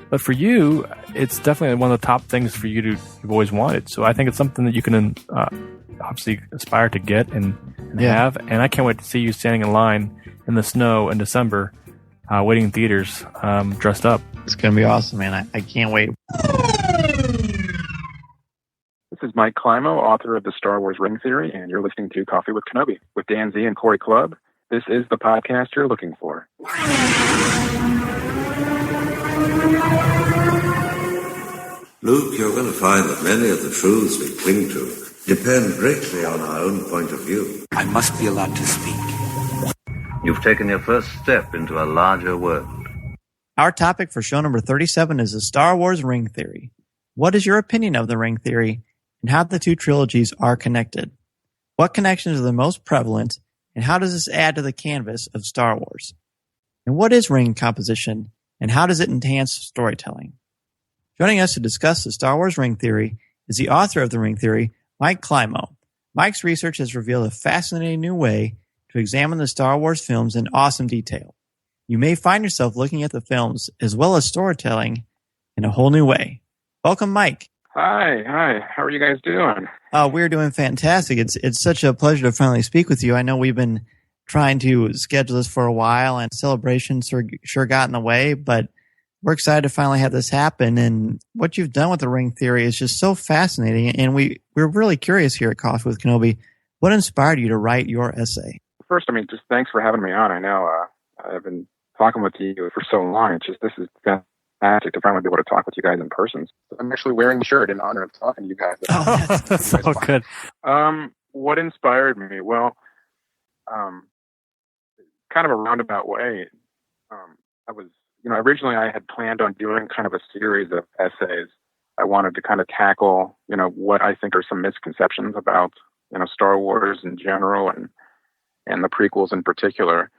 But for you, it's definitely one of the top things for you you've always wanted. So I think it's something that you can obviously aspire to get and have. And I can't wait to see you standing in line in the snow in December, waiting in theaters, dressed up. It's going to be awesome, man. I can't wait. This is Mike Klimo, author of the Star Wars Ring Theory, and you're listening to Coffee with Kenobi with Dan Z and Corey Clubb. This is the podcast you're looking for. Luke, you're going to find that many of the truths we cling to depend greatly on our own point of view. I must be allowed to speak. You've taken your first step into a larger world. Our topic for show number 37 is the Star Wars Ring Theory. What is your opinion of the Ring Theory and how the two trilogies are connected? What connections are the most prevalent, and how does this add to the canvas of Star Wars? And what is ring composition, and how does it enhance storytelling? Joining us to discuss the Star Wars Ring Theory is the author of the Ring Theory, Mike Klimo. Mike's research has revealed a fascinating new way to examine the Star Wars films in awesome detail. You may find yourself looking at the films as well as storytelling in a whole new way. Welcome, Mike. Hi. How are you guys doing? We're doing fantastic. It's such a pleasure to finally speak with you. I know we've been trying to schedule this for a while, and celebrations sure got in the way, but we're excited to finally have this happen. And what you've done with the Ring Theory is just so fascinating. And we're really curious here at Coffee with Kenobi. What inspired you to write your essay? First, just thanks for having me on. I know I've been talking with you for so long. This is fantastic to finally be able to talk with you guys in person. I'm actually wearing the shirt in honor of talking to you guys. Oh, that's so good. What inspired me? Well, kind of a roundabout way. I was, originally I had planned on doing kind of a series of essays. I wanted to kind of tackle, what I think are some misconceptions about, Star Wars in general and the prequels in particular.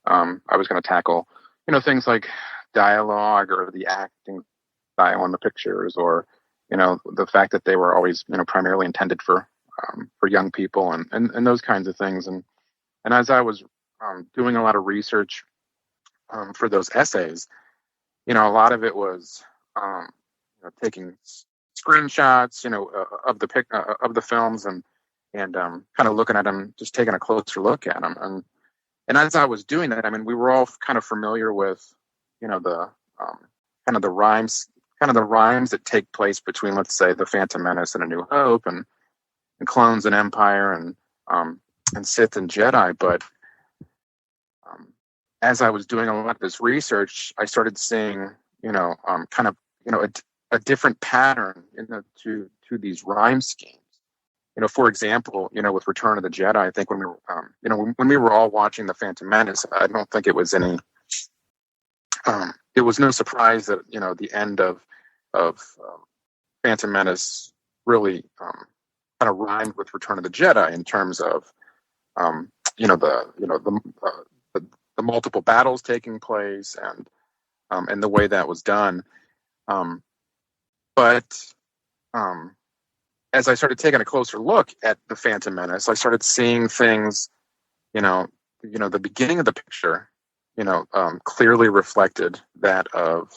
I was going to tackle, things like dialogue or the acting style in the pictures, or, the fact that they were always, primarily intended for young people and those kinds of things. And as I was doing a lot of research for those essays, a lot of it was taking screenshots, of the films and kind of looking at them, just taking a closer look at them. And as I was doing that, I mean, we were all kind of familiar with, the kind of the rhymes that take place between, let's say, The Phantom Menace and A New Hope, and Clones and Empire, and Sith and Jedi. But as I was doing a lot of this research, I started seeing, kind of, a different pattern to these rhyme schemes. For example, with Return of the Jedi, I think when we were, when we were all watching The Phantom Menace, I don't think it was any, it was no surprise that, the end of Phantom Menace really kind of rhymed with Return of the Jedi in terms of, the multiple battles taking place and the way that was done. But as I started taking a closer look at The Phantom Menace, I started seeing things, the beginning of the picture, clearly reflected that of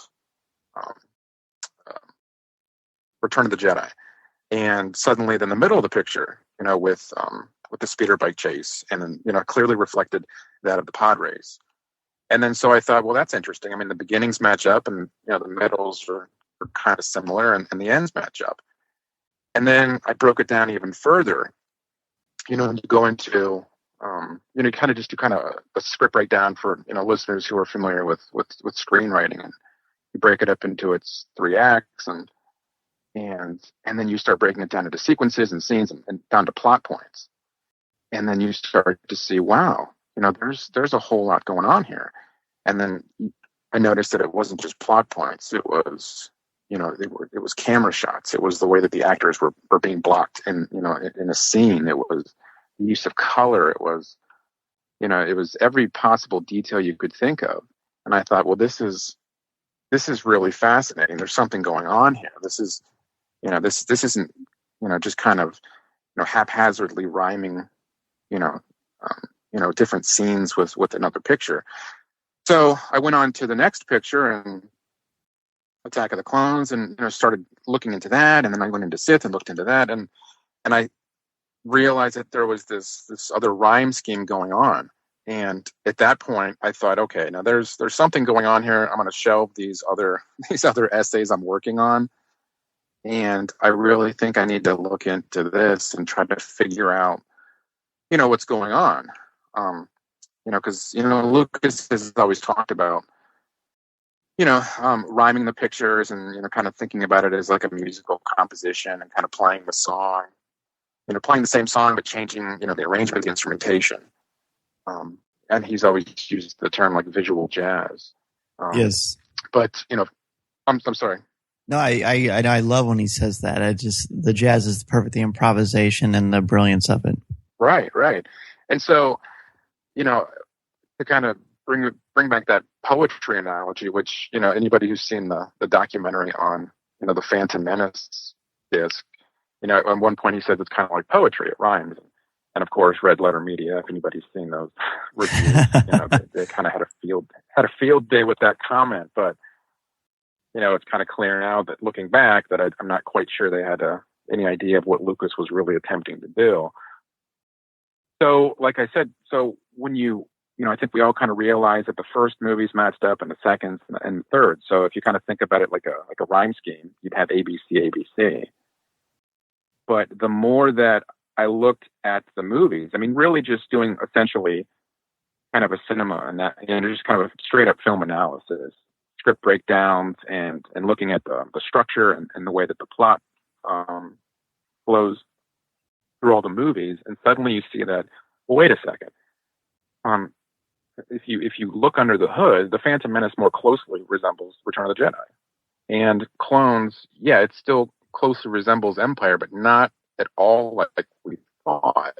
Return of the Jedi. And suddenly then the middle of the picture, with the speeder bike chase, and then, clearly reflected that of the pod race. And then so I thought, well, that's interesting. I mean, the beginnings match up, and, the middles are kind of similar, and the ends match up. And then I broke it down even further. You go into, you kind of just do kind of a script breakdown for, listeners who are familiar with screenwriting, and you break it up into its 3 acts, and then you start breaking it down into sequences and scenes and down to plot points. And then you start to see, wow, there's a whole lot going on here. And then I noticed that it wasn't just plot points. It was, it was camera shots. It was the way that the actors were being blocked in a scene. It was the use of color. It was, it was every possible detail you could think of. And I thought, well, this is really fascinating. There's something going on here. This is, this isn't, just kind of, haphazardly rhyming, different scenes with another picture. So I went on to the next picture, and Attack of the Clones, and started looking into that, and then I went into Sith and looked into that, and I realized that there was this other rhyme scheme going on. And at that point, I thought, okay, now there's something going on here. I'm going to shelve these other essays I'm working on, and I really think I need to look into this and try to figure out, what's going on. Because Lucas has always talked about, rhyming the pictures and, kind of thinking about it as like a musical composition and kind of playing the song, playing the same song, but changing, the arrangement, the instrumentation. And he's always used the term like visual jazz. Yes. But, I'm sorry. No, I love when he says that. The jazz is perfect, the improvisation and the brilliance of it. Right. And so, to kind of bring back that poetry analogy, which, anybody who's seen the documentary on, the Phantom Menace disc, at one point he said it's kind of like poetry, it rhymes. And of course, Red Letter Media, if anybody's seen those reviews, they kind of had a field day with that comment. But, it's kind of clear now that looking back that I'm not quite sure they had any idea of what Lucas was really attempting to do. So, like I said, when I think we all kind of realized that the first movies matched up and the second and the third. So if you kind of think about it like a rhyme scheme, you'd have ABC, ABC. But the more that I looked at the movies, I mean, really just doing essentially kind of a cinema and just kind of a straight up film analysis, script breakdowns, and looking at the structure and the way that the plot flows through all the movies. And suddenly you see that, well, wait a second. If you look under the hood, the Phantom Menace more closely resembles Return of the Jedi. And Clones, yeah, it still closely resembles Empire, but not at all like we thought.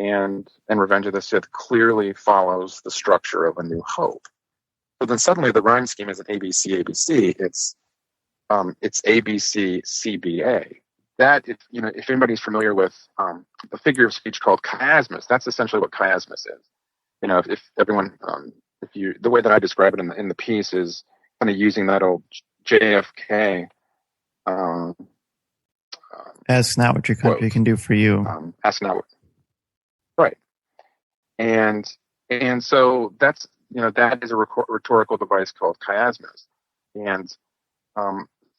and Revenge of the Sith clearly follows the structure of A New Hope. But then suddenly the rhyme scheme isn't ABC, ABC. It's ABC, CBA. That, if anybody's familiar with the figure of speech called chiasmus, that's essentially what chiasmus is. If everyone, the way that I describe it in the piece is kind of using that old JFK. Ask not what your country can do for you. Ask not what. Right. And so that's, that is a rhetorical device called chiasmus. And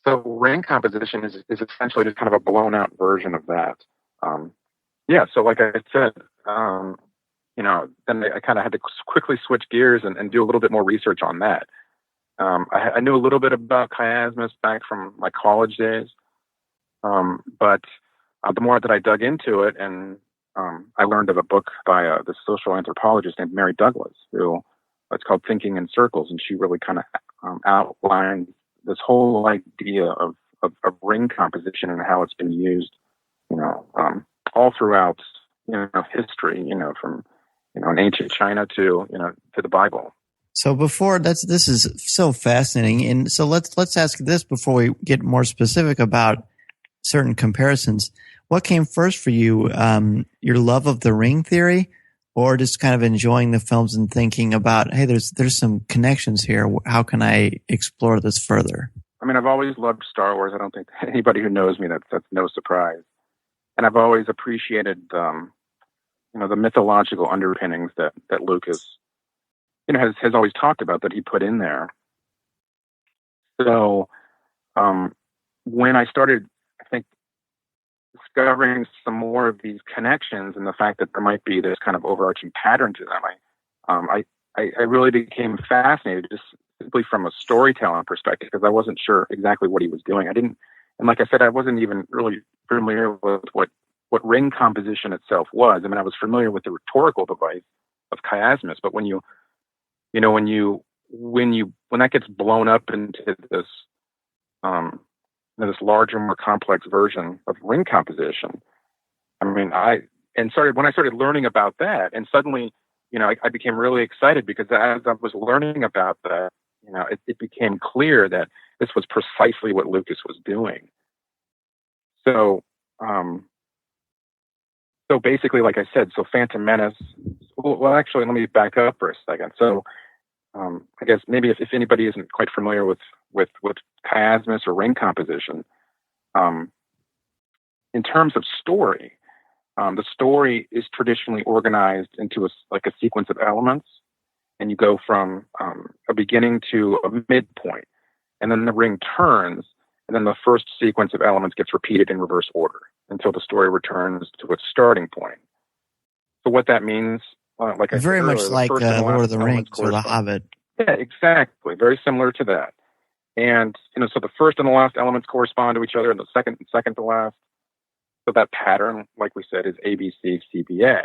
so ring composition is essentially just kind of a blown out version of that. So like I said, then I kind of had to quickly switch gears and do a little bit more research on that. I knew a little bit about chiasmus back from my college days. But the more that I dug into it, and I learned of a book by the social anthropologist named Mary Douglas, who it's called Thinking in Circles, and she really kind of outlined this whole idea of ring composition and how it's been used, all throughout, history, from, in ancient China to the Bible. So before this is so fascinating, and so let's ask this before we get more specific about certain comparisons. What came first for you, your love of the ring theory, or just kind of enjoying the films and thinking about, hey, there's some connections here. How can I explore this further? I mean, I've always loved Star Wars. I don't think anybody who knows me, that's no surprise. And I've always appreciated, the mythological underpinnings that Lucas, has always talked about, that he put in there. So, when I started, I think, discovering some more of these connections and the fact that there might be this kind of overarching pattern to them, I really became fascinated just simply from a storytelling perspective, because I wasn't sure exactly what he was doing. And like I said, I wasn't even really familiar with what ring composition itself was. I mean, I was familiar with the rhetorical device of chiasmus, but when that gets blown up into this, this larger, more complex version of ring composition, I mean, when I started learning about that, and suddenly, I became really excited, because as I was learning about that, it became clear that this was precisely what Lucas was doing. So, so basically, like I said, so Phantom Menace. Well, actually, let me back up for a second. So, I guess maybe if anybody isn't quite familiar with chiasmus or ring composition, in terms of story, the story is traditionally organized into a sequence of elements, and you go from a beginning to a midpoint, and then the ring turns, and then the first sequence of elements gets repeated in reverse order until the story returns to its starting point. So what that means, like I very said much earlier, like Lord of the Rings or The Hobbit. Yeah, exactly. Very similar to that. And, so the first and the last elements correspond to each other, and the second to last. So that pattern, like we said, is ABC, CBA.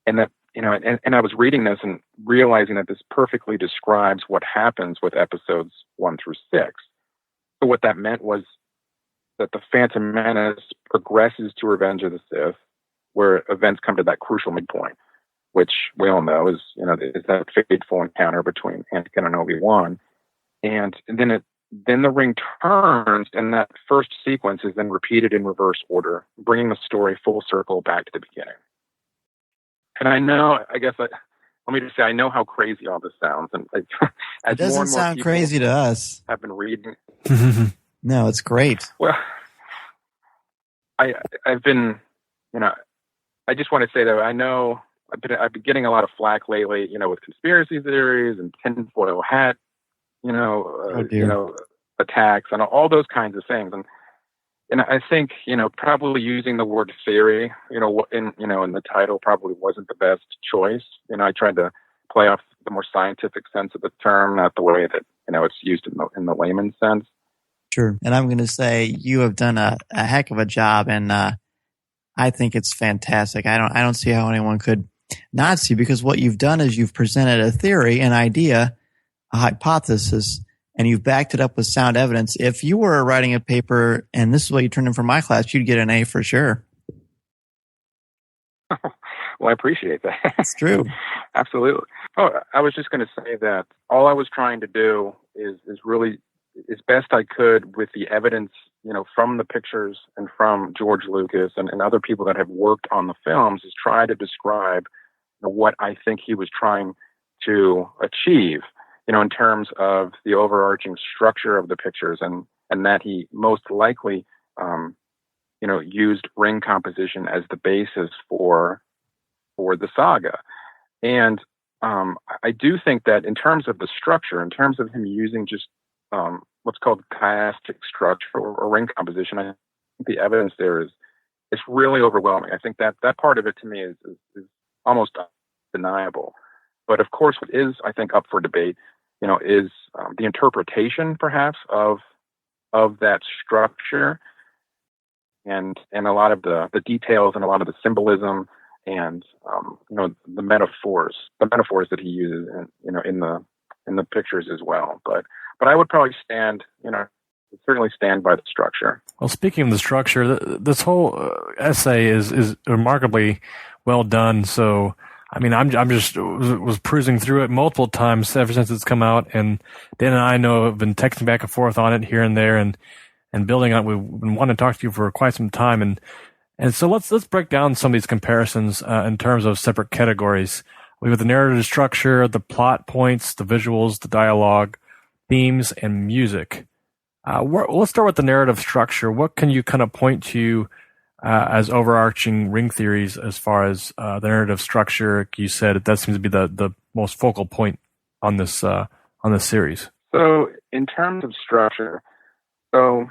And that, and I was reading this and realizing that this perfectly describes what happens with episodes 1 through 6. So what that meant was that the Phantom Menace progresses to Revenge of the Sith, where events come to that crucial midpoint, which we all know is that fateful encounter between Anakin and Obi-Wan. And then the ring turns, and that first sequence is then repeated in reverse order, bringing the story full circle back to the beginning. And I know, let me just say, I know how crazy all this sounds. And it doesn't sound crazy to us. I've been reading. No, it's great. Well, I've been, I just want to say that I know I've been getting a lot of flack lately, with conspiracy theories and tinfoil hat, attacks and all those kinds of things. And I think, probably using the word theory, in the title probably wasn't the best choice. I tried to play off the more scientific sense of the term, not the way that, it's used in the layman's sense. Sure. And I'm going to say you have done a heck of a job, and I think it's fantastic. I don't see how anyone could not see, because what you've done is you've presented a theory, an idea, a hypothesis, and you've backed it up with sound evidence. If you were writing a paper and this is what you turned in for my class, you'd get an A for sure. Well, I appreciate that. It's true. Absolutely. Oh, I was just going to say that all I was trying to do is really, as best I could with the evidence, from the pictures and from George Lucas and other people that have worked on the films, is try to describe what I think he was trying to achieve, in terms of the overarching structure of the pictures, and that he most likely, used ring composition as the basis for the saga. And I do think that in terms of the structure, in terms of him using just what's called chiastic structure or ring composition, I think the evidence there is really overwhelming. I think that part of it to me is almost undeniable. But of course, what is, I think, up for debate, is the interpretation, perhaps, of that structure, and a lot of the details and a lot of the symbolism and the metaphors that he uses in the pictures as well. But I would probably certainly stand by the structure. Well, speaking of the structure, this whole essay is remarkably well done. So, I mean, I'm just was cruising through it multiple times ever since it's come out, and Dan and I have been texting back and forth on it here and there, and building on it. We've been wanting to talk to you for quite some time, and so let's break down some of these comparisons in terms of separate categories. We have the narrative structure, the plot points, the visuals, the dialogue, themes, and music. Let's start with the narrative structure. What can you kind of point to as overarching ring theories as far as the narrative structure? You said that seems to be the most focal point on this series. So, in terms of structure, we'll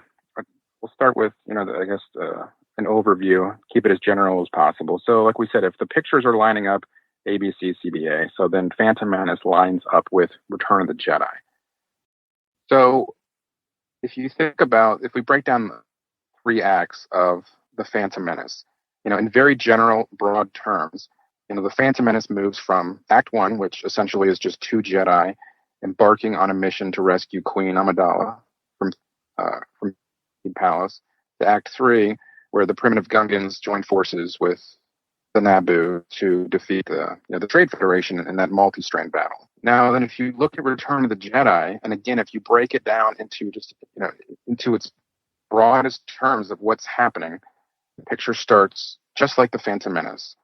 start with an overview. Keep it as general as possible. So, like we said, if the pictures are lining up A, B, C, C, B, A, so then Phantom Menace lines up with Return of the Jedi. So, if we break down the 3 acts of the Phantom Menace, in very general, broad terms, the Phantom Menace moves from Act 1, which essentially is just 2 Jedi embarking on a mission to rescue Queen Amidala from the palace, to Act 3, where the primitive Gungans join forces with the Naboo to defeat the Trade Federation in that multi-strain battle. Now, then, if you look at Return of the Jedi, and again, if you break it down into into its broadest terms of what's happening, the picture starts just like the Phantom Menace,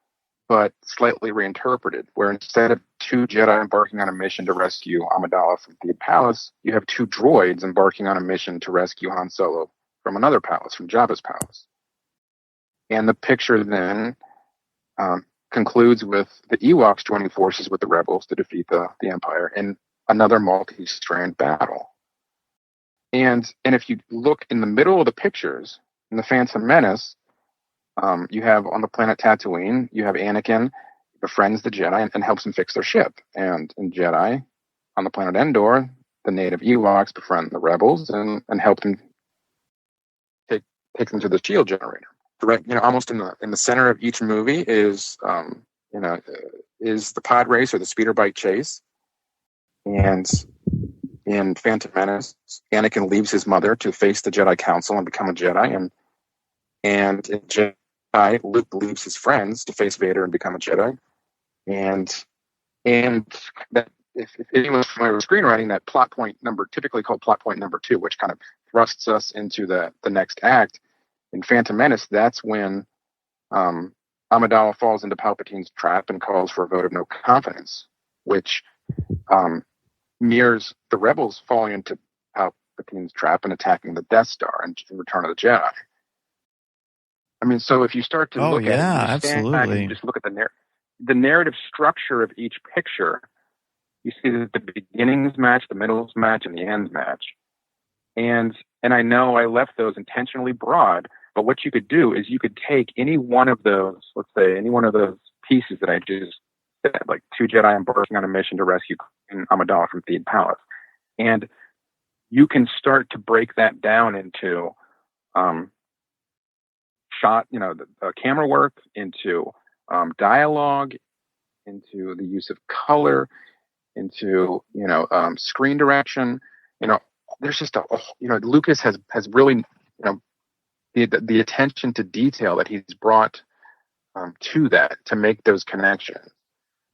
but slightly reinterpreted, where instead of 2 Jedi embarking on a mission to rescue Amidala from the palace, you have 2 droids embarking on a mission to rescue Han Solo from another palace, from Jabba's palace. And the picture then concludes with the Ewoks joining forces with the rebels to defeat the Empire in another multi-strand battle. And if you look in the middle of the pictures, in the Phantom Menace, you have on the planet Tatooine, you have Anakin befriends the Jedi and helps them fix their ship. And in Jedi, on the planet Endor, the native Ewoks befriend the rebels and help them take them to the shield generator. Almost in the center of each movie is the pod race or the speeder bike chase. And in Phantom Menace, Anakin leaves his mother to face the Jedi Council and become a Jedi, and in Jedi, Luke leaves his friends to face Vader and become a Jedi. And that, if anyone's familiar with screenwriting, that plot point typically called plot point number 2, which kind of thrusts us into the next act. In Phantom Menace, that's when Amidala falls into Palpatine's trap and calls for a vote of no confidence, which mirrors the rebels falling into Palpatine's trap and attacking the Death Star in Return of the Jedi. I mean, so if you start to look at it, absolutely. You just look at the narrative structure of each picture, you see that the beginnings match, the middles match, and the ends match. And I know I left those intentionally broad, but what you could do is you could take any one of those, let's say, any one of those pieces that I just said, like 2 Jedi embarking on a mission to rescue Queen Amidala from Theed Palace, and you can start to break that down into camera work, into dialogue, into the use of color, into screen direction. There's just Lucas has really the attention to detail that he's brought to that, to make those connections,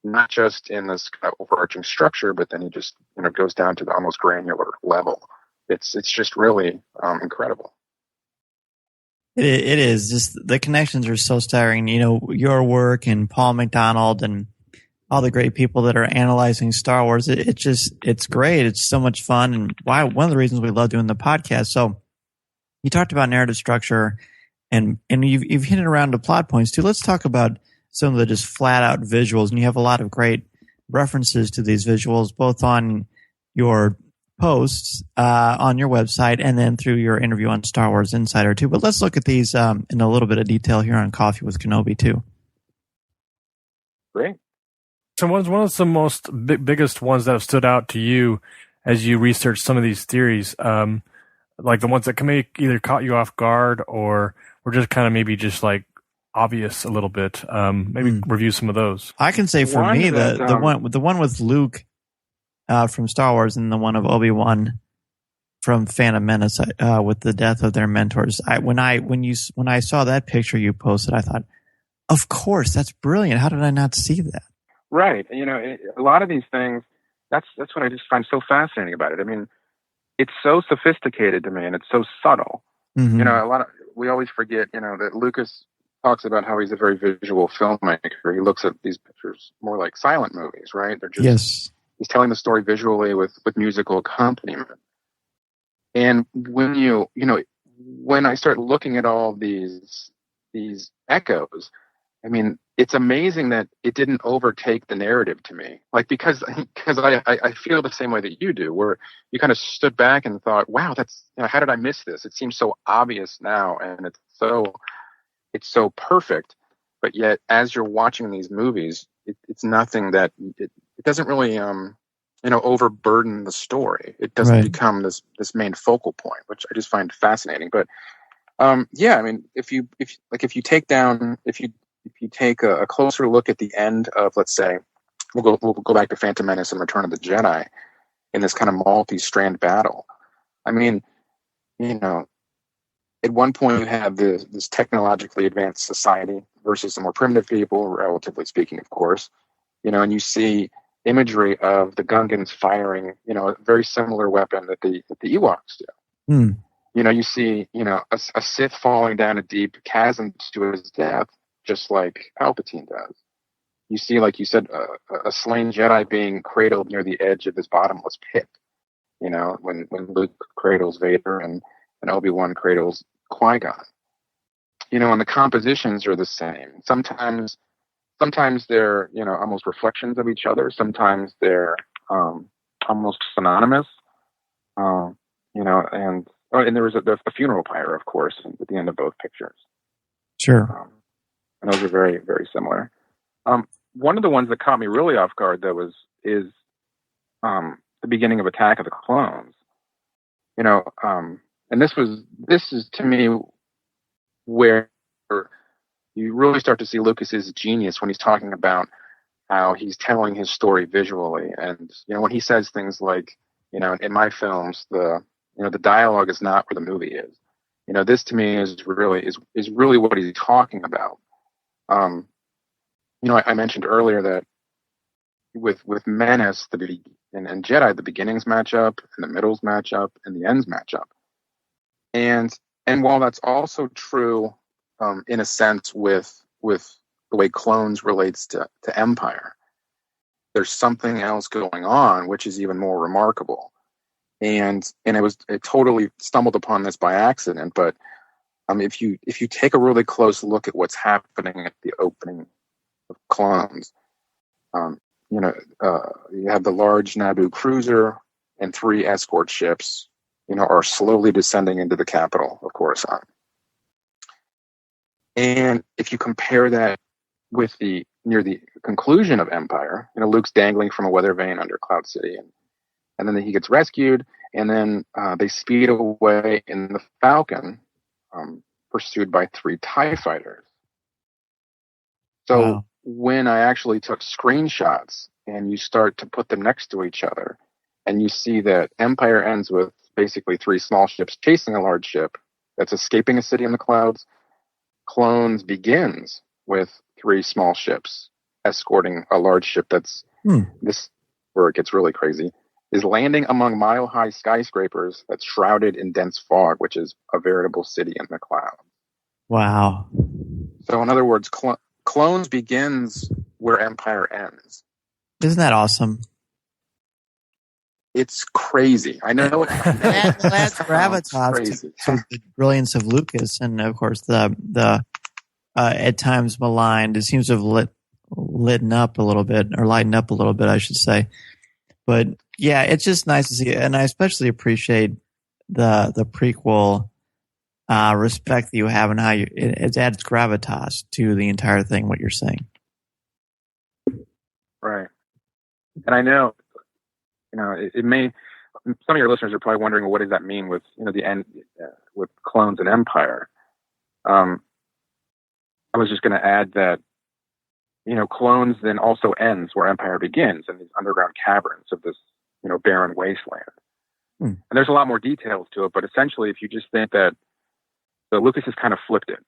not just in this kind of overarching structure, but then he just goes down to the almost granular level. It's just really incredible. It is just the connections are so staggering. Your work and Paul McDonald and all the great people that are analyzing Star Wars. It's great. It's so much fun, and one of the reasons we love doing the podcast. So you talked about narrative structure, and you've hinted around the plot points too. Let's talk about some of the just flat out visuals, and you have a lot of great references to these visuals, both on your posts on your website and then through your interview on Star Wars Insider too. But let's look at these in a little bit of detail here on Coffee with Kenobi too. Great. So one of the most biggest ones that have stood out to you as you research some of these theories, like the ones that can either caught you off guard or were just kind of maybe just like obvious a little bit. Maybe review some of those. I can say for me the one with Luke from Star Wars and the one of Obi-Wan from Phantom Menace with the death of their mentors. When I saw that picture you posted, I thought, of course, that's brilliant. How did I not see that? Right. A lot of these things, that's what I just find so fascinating about it. I mean, it's so sophisticated to me and it's so subtle. Mm-hmm. We always forget, that Lucas talks about how he's a very visual filmmaker. He looks at these pictures more like silent movies, right? They're just, he's telling the story visually with musical accompaniment. And when I start looking at all these echoes, I mean, it's amazing that it didn't overtake the narrative to me. Like, because I feel the same way that you do, where you kind of stood back and thought, wow, that's, how did I miss this? It seems so obvious now. And it's so perfect. But yet, as you're watching these movies, it's nothing that it doesn't really, overburden the story. It doesn't become this main focal point, which I just find fascinating. But, I mean, if you take a closer look at the end of, let's say, we'll go back to Phantom Menace and Return of the Jedi in this kind of multi-strand battle. I mean, at one point you have this technologically advanced society versus the more primitive people, relatively speaking, of course, and you see imagery of the Gungans firing, a very similar weapon that the Ewoks do. You see, a Sith falling down a deep chasm to his death, just like Palpatine does. You see, like you said, a slain Jedi being cradled near the edge of this bottomless pit. When Luke cradles Vader and Obi-Wan cradles Qui-Gon. And the compositions are the same. Sometimes they're, almost reflections of each other. Sometimes they're almost synonymous. And there was a funeral pyre, of course, at the end of both pictures. Sure. And those are very, very similar. One of the ones that caught me really off guard, though, is the beginning of Attack of the Clones. And this is to me where you really start to see Lucas's genius when he's talking about how he's telling his story visually. And when he says things like, in my films, the dialogue is not where the movie is. This to me is really what he's talking about. I mentioned earlier that with Menace and Jedi, the beginnings match up, and the middles match up, and the ends match up. And while that's also true, in a sense, with the way Clones relates to Empire, there's something else going on which is even more remarkable. And it totally stumbled upon this by accident, but if you take a really close look at what's happening at the opening of Clones, you have the large Naboo cruiser and 3 escort ships, are slowly descending into the capital of Coruscant. And if you compare that with near the conclusion of Empire, Luke's dangling from a weather vane under Cloud City, and then he gets rescued, and then they speed away in the Falcon, pursued by 3 TIE fighters. So when I actually took screenshots and you start to put them next to each other, and you see that Empire ends with basically 3 small ships chasing a large ship that's escaping a city in the clouds, Clones begins with 3 small ships escorting a large ship that's this where it gets really crazy, is landing among mile-high skyscrapers that's shrouded in dense fog, which is a veritable city in the clouds. Wow. So in other words, Clones begins where Empire ends. Isn't that awesome? It's crazy. I know. That's gravitas to the brilliance of Lucas, and of course the at times maligned. It seems to have lightened up a little bit, I should say. But yeah, it's just nice to see it, and I especially appreciate the prequel respect that you have and how it adds gravitas to the entire thing. What you're saying, right? And I know, it may. Some of your listeners are probably wondering, well, what does that mean with the end with Clones and Empire? I was just going to add that Clones then also ends where Empire begins, in these underground caverns of this barren wasteland. And there's a lot more details to it, but essentially, if you just think that Lucas has kind of flipped it,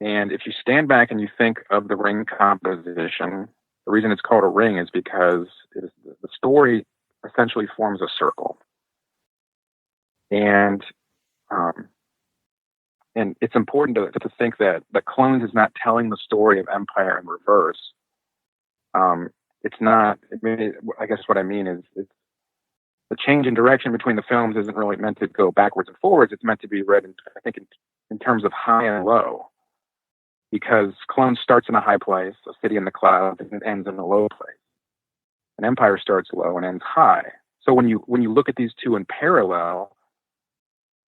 and if you stand back and you think of the ring composition, the reason it's called a ring is because the story essentially forms a circle, and it's important to think that the Clones is not telling the story of Empire in reverse. It's not. I guess what I mean is the change in direction between the films isn't really meant to go backwards and forwards. It's meant to be read, in terms of high and low, because Clone starts in a high place, a city in the clouds, and ends in a low place. And Empire starts low and ends high. So when you look at these two in parallel,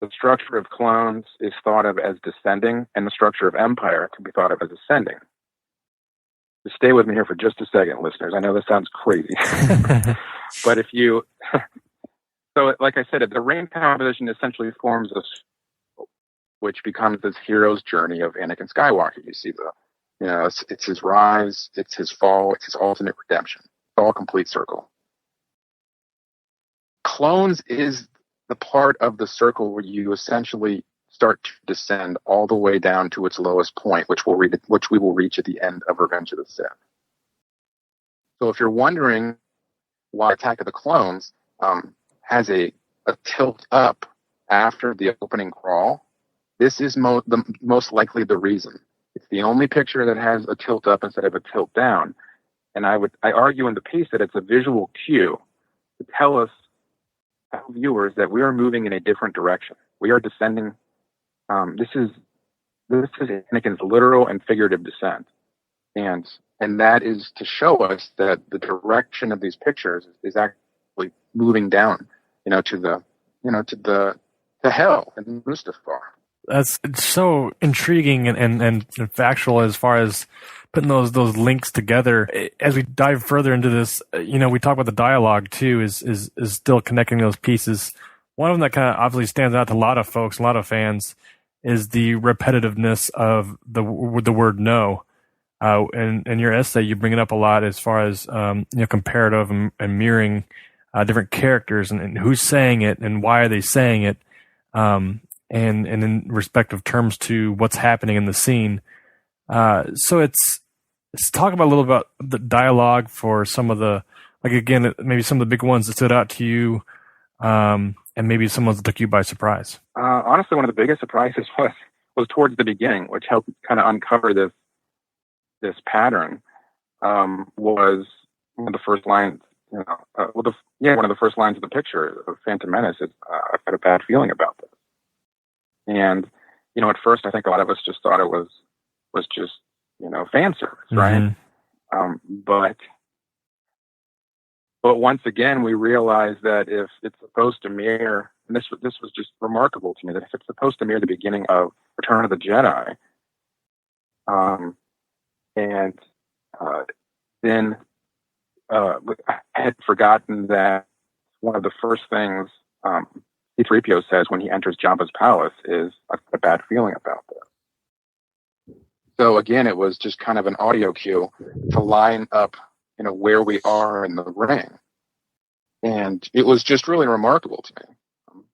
the structure of Clones is thought of as descending, and the structure of Empire can be thought of as ascending. Just stay with me here for just a second, listeners. I know this sounds crazy, but so like I said, the ring composition essentially forms a, which becomes this hero's journey of Anakin Skywalker. You see it's his rise, it's his fall, it's his ultimate redemption. It's all a complete circle. Clones is the part of the circle where you essentially start to descend all the way down to its lowest point, which we will reach at the end of Revenge of the Sith. So if you're wondering why Attack of the Clones has a tilt up after the opening crawl, this is most likely the reason. It's the only picture that has a tilt up instead of a tilt down. And I argue in the piece that it's a visual cue to tell us, viewers, that we are moving in a different direction. We are descending. This is Anakin's literal and figurative descent, and that is to show us that the direction of these pictures is actually moving down, to hell and Mustafar. It's so intriguing and factual as far as putting those links together. As we dive further into this, we talk about the dialogue too, is still connecting those pieces. One of them that kind of obviously stands out to a lot of folks, a lot of fans, is the repetitiveness of the word no. And in your essay, you bring it up a lot as far as comparative and mirroring different characters and who's saying it and why are they saying it, and in respective terms to what's happening in the scene. So let's talk about a little about the dialogue for some of the, maybe some of the big ones that stood out to you, and maybe some ones that took you by surprise. Honestly, one of the biggest surprises was towards the beginning, which helped kind of uncover this pattern. Was one of the first lines, one of the first lines of the picture of Phantom Menace is, "I've had a bad feeling about this." And at first, I think a lot of us just thought it was just fan service, right? But once again, we realized that if it's supposed to mirror, and this was just remarkable to me, that if it's supposed to mirror the beginning of Return of the Jedi, then I had forgotten that one of the first things C-3PO says when he enters Jabba's palace is, "I've got a bad feeling about this." So again, it was just kind of an audio cue to line up, where we are in the ring. And it was just really remarkable to me.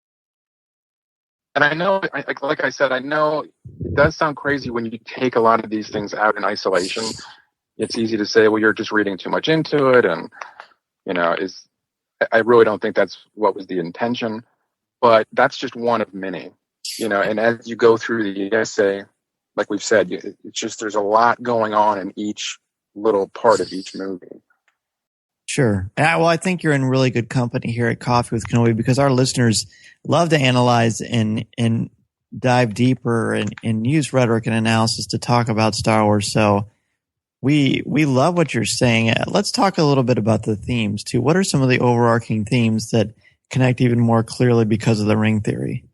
And I know, like I said, I know it does sound crazy when you take a lot of these things out in isolation. It's easy to say, well, you're just reading too much into it. And, I really don't think that's what was the intention. But that's just one of many, and as you go through the essay, like we've said, it's just there's a lot going on in each little part of each movie. Sure. I think you're in really good company here at Coffee with Kenobi because our listeners love to analyze and dive deeper and use rhetoric and analysis to talk about Star Wars. So we love what you're saying. Let's talk a little bit about the themes too. What are some of the overarching themes that connect even more clearly because of the ring theory?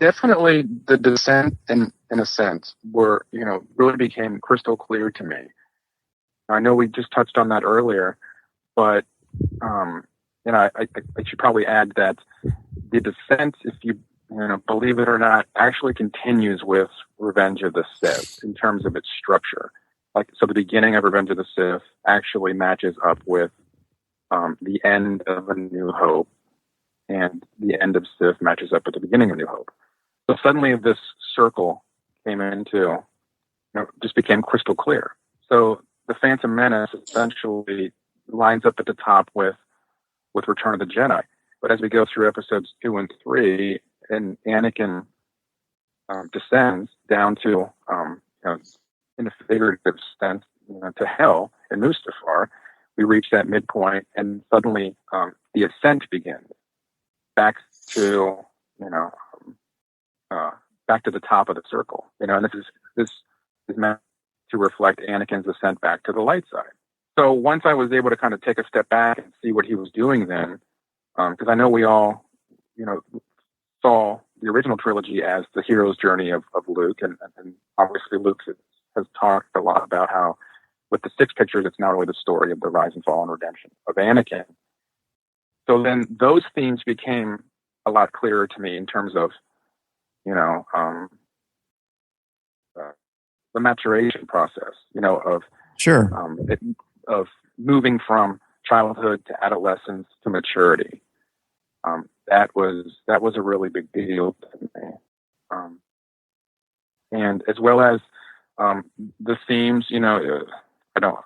Definitely the descent in a sense were, really became crystal clear to me. I know we just touched on that earlier, but, I should probably add that the descent, if you, believe it or not, actually continues with Revenge of the Sith in terms of its structure. So the beginning of Revenge of the Sith actually matches up with the end of A New Hope, and the end of Sith matches up with the beginning of New Hope. So suddenly this circle came into, just became crystal clear. So the Phantom Menace essentially lines up at the top with Return of the Jedi. But as we go through episodes 2 and 3, and Anakin descends down to, in a figurative sense, to hell in Mustafar, we reach that midpoint, and suddenly the ascent begins back to, back to the top of the circle. And this is meant to reflect Anakin's ascent back to the light side. So once I was able to kind of take a step back and see what he was doing then, because I know we all, saw the original trilogy as the hero's journey of Luke, and obviously Luke has talked a lot about how with the 6 pictures, it's not only the story of the rise and fall and redemption of Anakin. So then those themes became a lot clearer to me in terms of, the maturation process, of sure, of moving from childhood to adolescence to maturity. That was a really big deal to me. And as well as the themes, I don't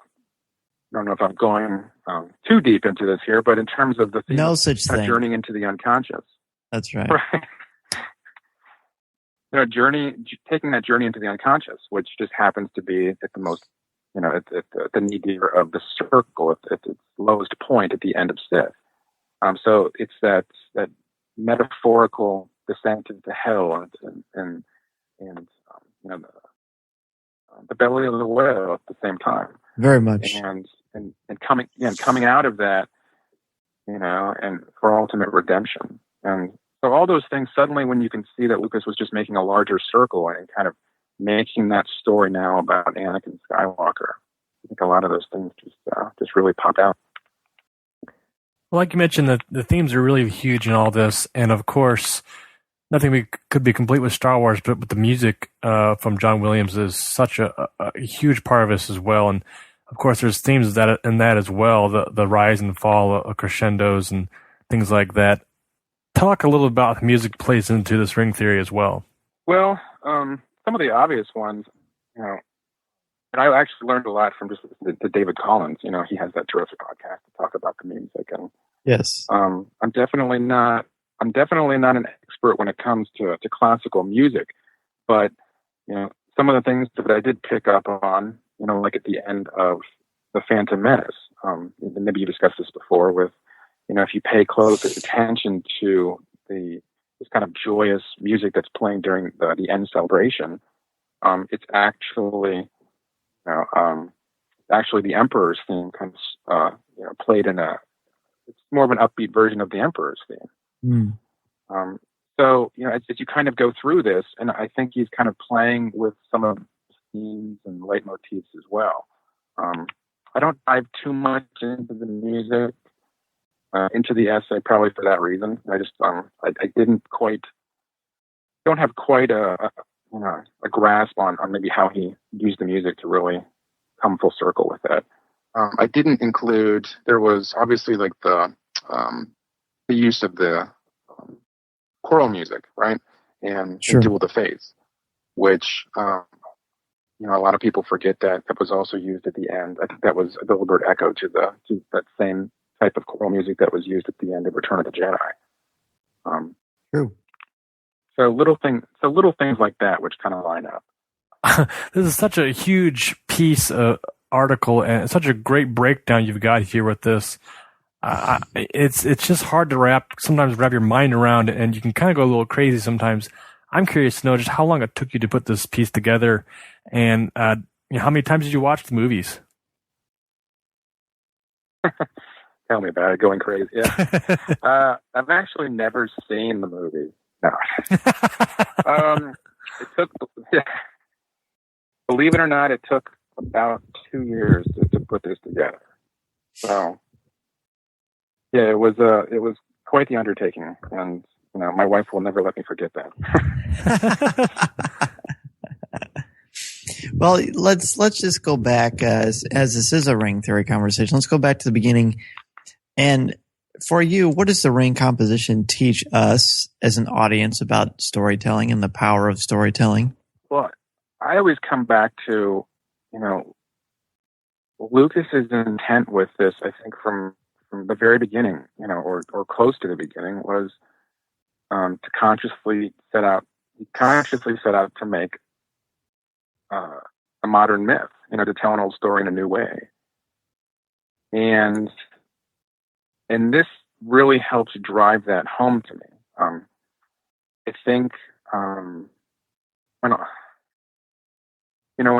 know if I'm going too deep into this here, but in terms of the theme no such thing. Journeying into the unconscious. That's right. Taking that journey into the unconscious, which just happens to be at the most, at the nadir of the circle, at its lowest point at the end of Sith. So it's that metaphorical descent into hell and the belly of the whale at the same time. Very much. And coming out of that, and for ultimate redemption. And so all those things, suddenly when you can see that Lucas was just making a larger circle and kind of making that story now about Anakin Skywalker, I think a lot of those things just really pop out. Well, like you mentioned, the themes are really huge in all this, and of course, nothing could be complete with Star Wars, but the music from John Williams is such a huge part of this as well. And of course, there's themes in that as well, the rise and fall of crescendos and things like that. Talk a little about how the music plays into this ring theory as well. Well, some of the obvious ones, and I actually learned a lot from just the David Collins. He has that terrific podcast to talk about the music. And yes, I'm definitely not an expert when it comes to classical music, but some of the things that I did pick up on, like at the end of the Phantom Menace. Maybe you discussed this before with, if you pay close attention to this kind of joyous music that's playing during the end celebration, it's actually the Emperor's theme kind of played it's more of an upbeat version of the Emperor's theme. So as you kind of go through this, and I think he's kind of playing with some of the themes and leitmotifs as well. I don't dive too much into the music, into the essay, probably for that reason. I just I don't have quite a grasp on maybe how he used the music to really come full circle with it. I didn't include, there was obviously like the the use of the choral music, right? And Duel of the Fates, which, you know, a lot of people forget that was also used at the end. I think that was a deliberate echo to that same type of choral music that was used at the end of Return of the Jedi. True. So little things like that, which kind of line up. This is such a huge piece of article and such a great breakdown you've got here with this. It's just hard to sometimes wrap your mind around, and you can kind of go a little crazy sometimes. I'm curious to know just how long it took you to put this piece together, and how many times did you watch the movies? Tell me about it. Going crazy. Yeah. I've actually never seen the movie. No. It took. Yeah. Believe it or not, it took about 2 years to put this together. So, yeah, it was quite the undertaking, and you know, my wife will never let me forget that. Well, let's just go back as this is a ring theory conversation. Let's go back to the beginning. And for you, what does the ring composition teach us as an audience about storytelling and the power of storytelling? Well, I always come back to, you know, Lucas's intent with this, I think from the very beginning, you know, or close to the beginning, was to consciously set out to make a modern myth, you know, to tell an old story in a new way. And this really helps drive that home to me. I think when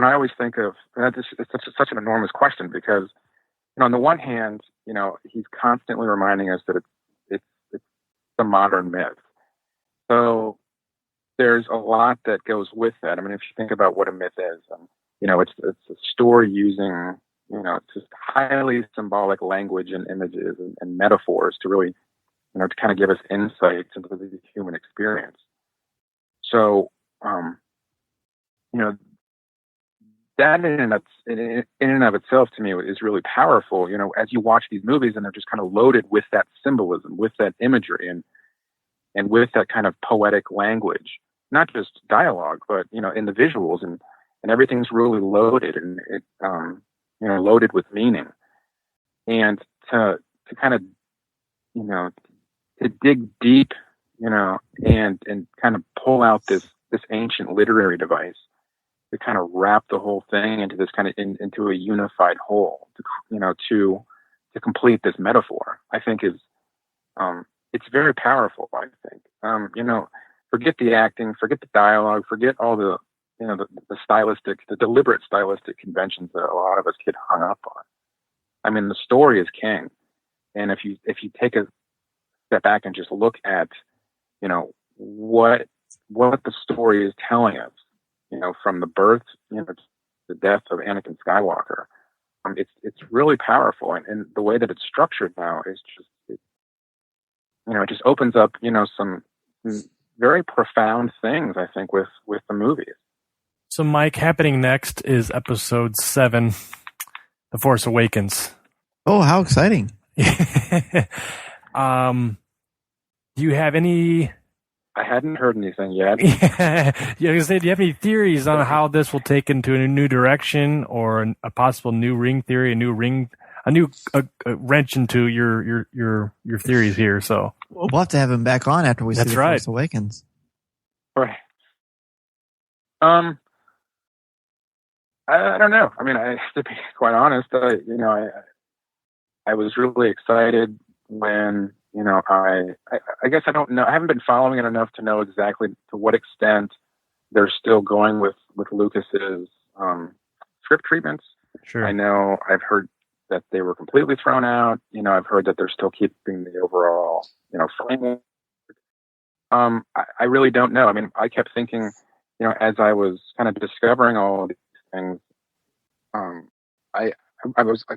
I always think of it's such an enormous question, because, you know, on the one hand, you know, he's constantly reminding us that it's a modern myth. So there's a lot that goes with that. I mean, if you think about what a myth is, you know, it's a story using, you know, just highly symbolic language and images and metaphors to really, you know, to kind of give us insights into the human experience. So, you know, that in and of itself, to me, is really powerful. You know, as you watch these movies, and they're just kind of loaded with that symbolism, with that imagery, and with that kind of poetic language, not just dialogue, but, you know, in the visuals, and everything's really loaded, and it, you know, loaded with meaning. And to kind of, you know, to dig deep, you know, and kind of pull out this ancient literary device to kind of wrap the whole thing into this kind of into a unified whole, to complete this metaphor, I think is, it's very powerful. I think, you know, forget the acting, forget the dialogue, forget all the, you know, the deliberate stylistic conventions that a lot of us get hung up on. I mean, the story is king. And if you take a step back and just look at, you know, what the story is telling us, you know, from the birth, you know, to the death of Anakin Skywalker, it's really powerful. And the way that it's structured now is just, you know, it just opens up, you know, some very profound things, I think, with the movies. So, Mike, happening next is episode 7, The Force Awakens. Oh, how exciting. Do you have any... I hadn't heard anything yet. Yeah, I was say, do you have any theories on how this will take into a new direction, or a possible new ring theory, a new wrench into your theories here? So we'll have to have him back on after we see The Force Awakens. Right. I don't know. I mean, to be quite honest, you know, I was really excited when, you know, I guess I don't know. I haven't been following it enough to know exactly to what extent they're still going with Lucas's script treatments. Sure. I know I've heard that they were completely thrown out. You know, I've heard that they're still keeping the overall, you know, framework. I really don't know. I mean, I kept thinking, you know, as I was kind of discovering all of these things, I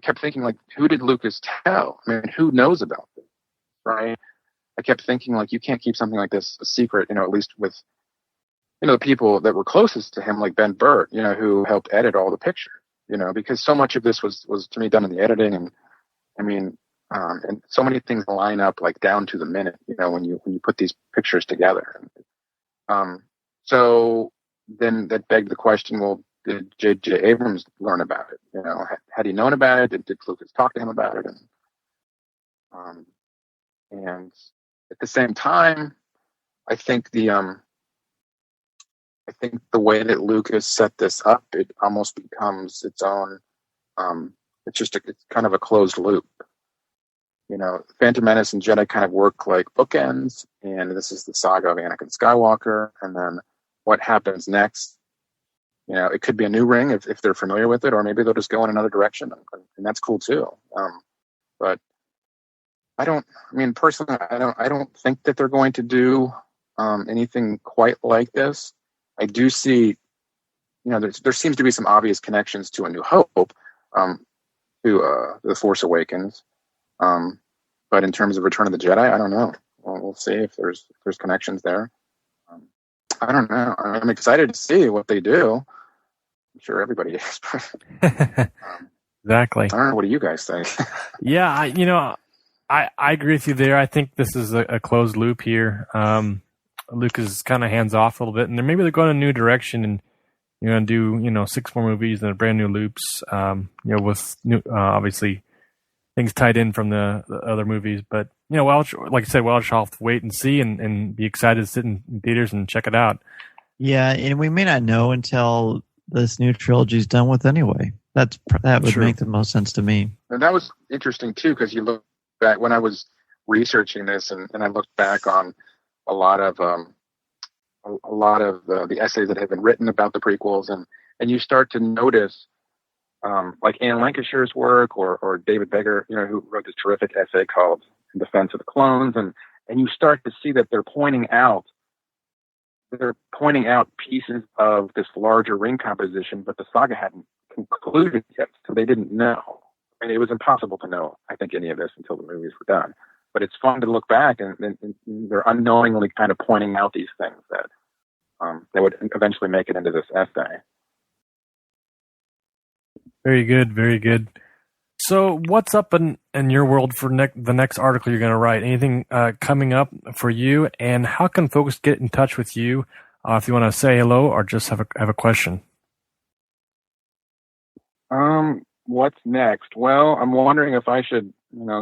kept thinking, like, who did Lucas tell? I mean, who knows about this, right? I kept thinking, like, you can't keep something like this a secret, you know, at least with, you know, the people that were closest to him, like Ben Burtt, you know, who helped edit all the pictures, you know, because so much of this was to me done in the editing. And I mean, And so many things line up like down to the minute, when you put these pictures together. So then that begged the question, well, did J.J. Abrams learn about it? Had he known about it? Did Lucas talk to him about it? And at the same time, I think the way that Lucas set this up, it almost becomes its own. It's kind of a closed loop. Phantom Menace and Jedi kind of work like bookends, and this is the saga of Anakin Skywalker, and then what happens next. It could be a new ring if they're familiar with it, or maybe they'll just go in another direction, and that's cool too. But personally, I don't think that they're going to do anything quite like this. I do see, there seems to be some obvious connections to A New Hope, to The Force Awakens. But in terms of Return of the Jedi, I don't know. We'll see if there's connections there. I don't know. I'm excited to see what they do. I'm sure everybody is. Exactly. I don't know. What do you guys think? Yeah, I agree with you there. I think this is a closed loop here. Lucas is kind of hands off a little bit, and maybe they're going a new direction, and you're going to do 6 more movies and brand new loops. With new, obviously things tied in from the other movies, but like I said, we'll just have to wait and see, and be excited to sit in theaters and check it out. Yeah, and we may not know until this new trilogy is done with anyway. That would make the most sense to me. And that was interesting too, because you look back when I was researching this, and I looked back on a lot of the essays that have been written about the prequels, and you start to notice, like Anne Lancashire's work, or David Beggar, who wrote this terrific essay called In Defense of the Clones, and you start to see that they're pointing out pieces of this larger ring composition, but the saga hadn't concluded yet, so they didn't know. I mean, it was impossible to know, I think, any of this until the movies were done. But it's fun to look back, and they're unknowingly kind of pointing out these things that would eventually make it into this essay. Very good, very good. So what's up in your world for the next article you're going to write? Anything coming up for you? And how can folks get in touch with you if you want to say hello or just have a question? What's next? Well, I'm wondering if I should,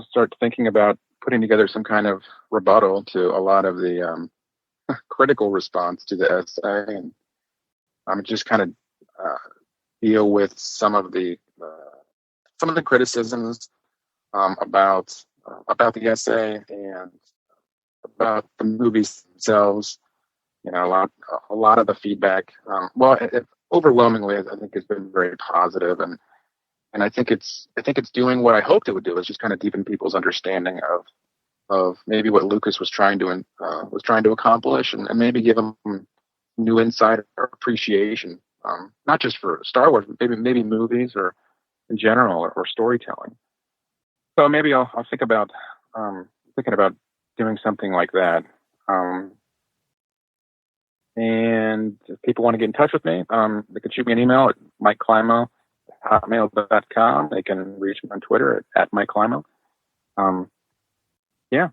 start thinking about putting together some kind of rebuttal to a lot of the critical response to the essay, and just kind of deal with some of the criticisms about the essay and about the movies themselves. A lot of the feedback. Overwhelmingly, I think has been very positive, and I think it's doing what I hoped it would do, is just kind of deepen people's understanding of maybe what Lucas was trying to accomplish, and maybe give them new insight or appreciation, not just for Star Wars, but maybe movies or in general, or storytelling. So maybe I'll think about thinking about doing something like that. And if people want to get in touch with me, they can shoot me an email at mikeclimo@hotmail.com. They can reach me on Twitter at MikeClimo. Yeah.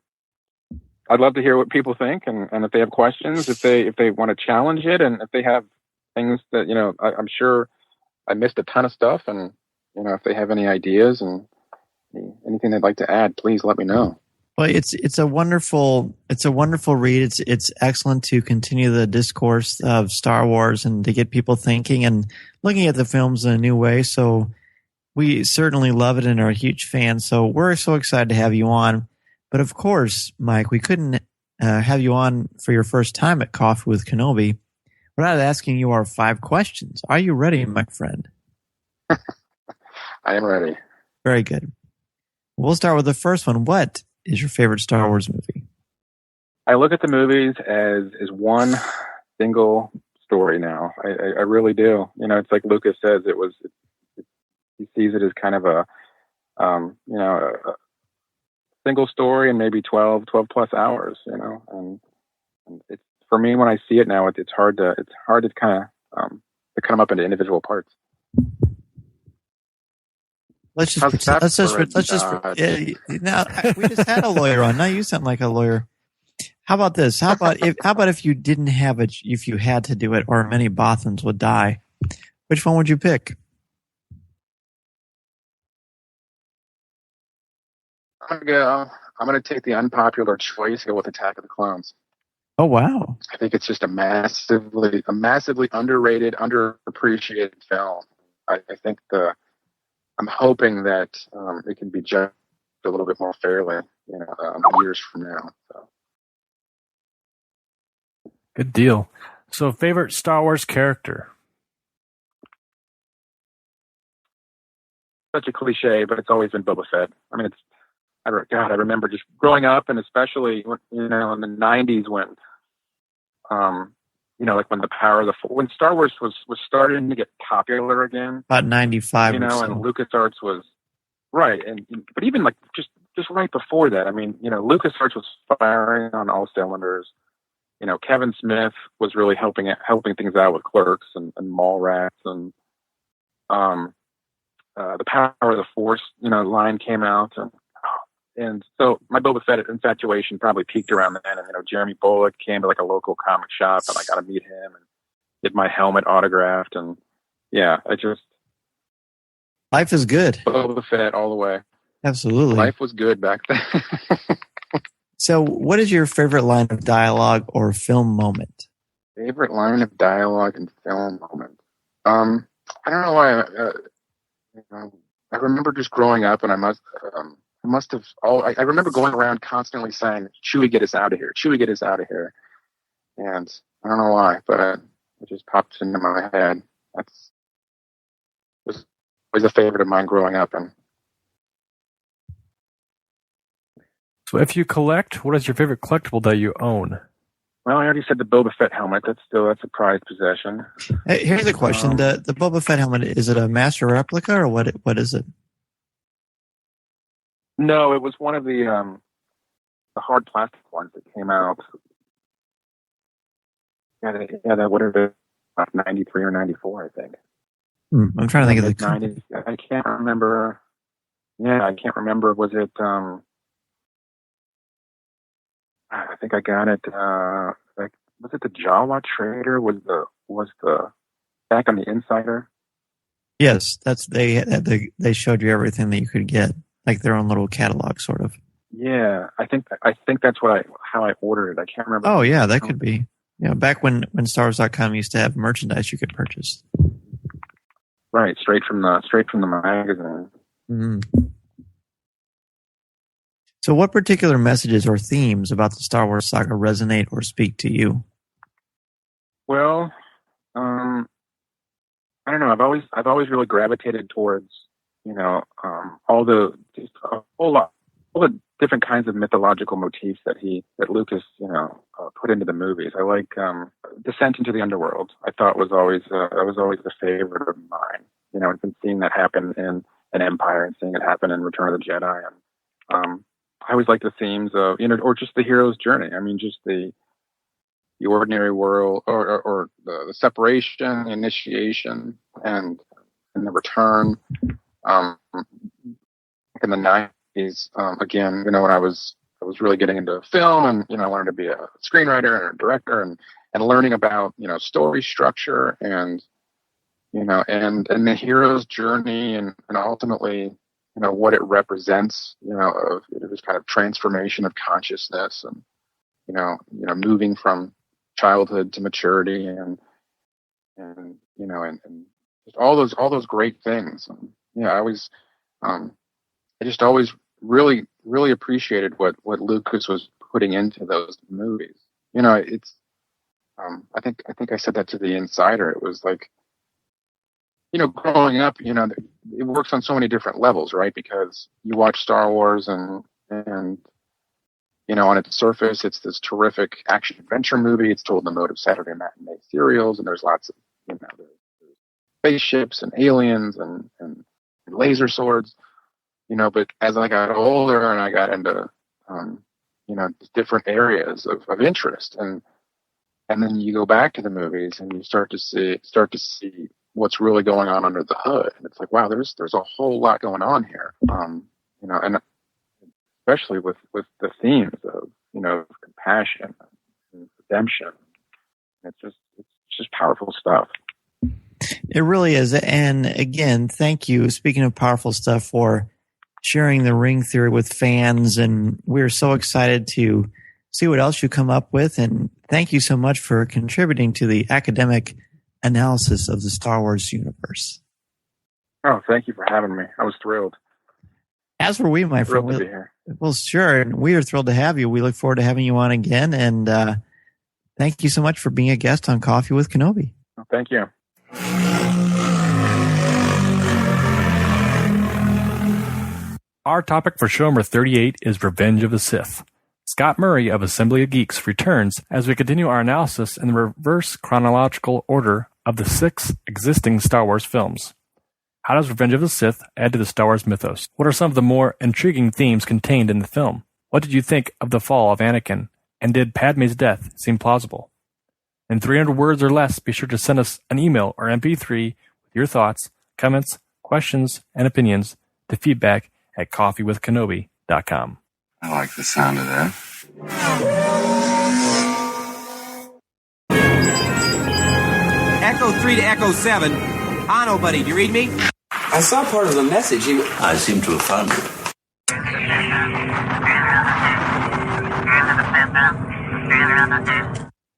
I'd love to hear what people think, and if they have questions, if they want to challenge it, and if they have things that, I'm sure I missed a ton of stuff, and, if they have any ideas and anything they'd like to add, please let me know. Well, it's a wonderful read. It's excellent to continue the discourse of Star Wars and to get people thinking and looking at the films in a new way. So we certainly love it and are a huge fan. So we're so excited to have you on. But of course, Mike, we couldn't have you on for your first time at Coffee with Kenobi without asking you our 5 questions. Are you ready, my friend? I am ready. Very good. We'll start with the first one. What is your favorite Star Wars movie? I look at the movies as one single story now. I really do. It's like Lucas says, he sees it as kind of a single story and maybe 12 plus hours, and it's, for me, when I see it now, it's hard to kind of to cut them up into individual parts. Let's just now we just had a lawyer on. Now you sound like a lawyer. How about this? How about if you didn't have it, if you had to do it, or many Bothans would die? Which one would you pick? I'm gonna take the unpopular choice. Go with Attack of the Clones. Oh wow! I think it's just a massively underrated, underappreciated film. I think I'm hoping that it can be judged a little bit more fairly, years from now. So. Good deal. So, favorite Star Wars character? Such a cliche, but it's always been Boba Fett. I mean, I remember just growing up, and especially in the '90s when, like when the power of when Star Wars was starting to get popular again. About 95, and LucasArts was right, but even like just right before that, I mean, LucasArts was firing on all cylinders. Kevin Smith was really helping things out with Clerks and Mallrats, and the Power of the Force, line came out, and so my Boba Fett infatuation probably peaked around then. And Jeremy Bullock came to like a local comic shop, and I got to meet him and get my helmet autographed, and life is good. Boba Fett all the way. Absolutely, life was good back then. So, what is your favorite line of dialogue or film moment? Favorite line of dialogue and film moment? I don't know why. I remember just growing up, and I remember going around constantly saying, "Chewie, get us out of here! Chewie, get us out of here!" And I don't know why, but it just popped into my head. Was a favorite of mine growing up, and. So if you collect, what is your favorite collectible that you own? Well, I already said the Boba Fett helmet. That's a prized possession. Hey, here's a question. The Boba Fett helmet, is it a master replica or what is it? No, it was one of the hard plastic ones that came out. Yeah, that would have been like 93 or 94, I think. I'm trying to think of the 90s. I can't remember. Yeah, I can't remember. Was it... I think I got it. Was it the Jawa Trader? Was the back on the Insider? Yes, they showed you everything that you could get, like their own little catalog, sort of. Yeah, I think that's how I ordered it. I can't remember. Oh yeah, that could be. Yeah, back when StarWars.com used to have merchandise you could purchase. Right, straight from the magazine. Mm-hmm. So what particular messages or themes about the Star Wars saga resonate or speak to you? Well, I don't know. I've always really gravitated towards, all the different kinds of mythological motifs that Lucas, put into the movies. I like Descent into the Underworld. I thought was always a favorite of mine. I've been seeing that happen in Empire and seeing it happen in Return of the Jedi, and I always like the themes of, or just the hero's journey. I mean, just the ordinary world, or the separation, the initiation, and the return. In the 90s, again, when I was really getting into film, and I wanted to be a screenwriter and a director, and learning about story structure, and and the hero's journey, and ultimately. What it represents, of this kind of transformation of consciousness, and moving from childhood to maturity, and just all those great things. And, I just always really, really appreciated what Lucas was putting into those movies. It's I think I said that to the Insider. It was like, growing up, it works on so many different levels, right? Because you watch Star Wars and on its surface, it's this terrific action adventure movie. It's told in the mode of Saturday matinee serials, and there's lots of, there's spaceships and aliens and laser swords, but as I got older and I got into, different areas of interest, and then you go back to the movies and you start to see, what's really going on under the hood. And it's like, wow, there's a whole lot going on here. And especially with the themes of, compassion and redemption. It's just powerful stuff. It really is. And again, thank you. Speaking of powerful stuff, for sharing the ring theory with fans. And we're so excited to see what else you come up with. And thank you so much for contributing to the academic analysis of the Star Wars universe. Oh, thank you for having me. I was thrilled. As were we, my friend. Thrilled to be here. Well, sure. And we are thrilled to have you. We look forward to having you on again. And thank you so much for being a guest on Coffee with Kenobi. Oh, thank you. Our topic for show number 38 is Revenge of the Sith. Scott Murray of Assembly of Geeks returns as we continue our analysis in the reverse chronological order of the 6 existing Star Wars films. How does Revenge of the Sith add to the Star Wars mythos? What are some of the more intriguing themes contained in the film? What did you think of the fall of Anakin? And did Padme's death seem plausible? In 300 words or less, be sure to send us an email or MP3 with your thoughts, comments, questions, and opinions to feedback@coffeewithkenobi.com. I like the sound of that. Echo 3 to Echo 7. Ano, buddy, do you read me? I saw part of the message. I seem to have found it.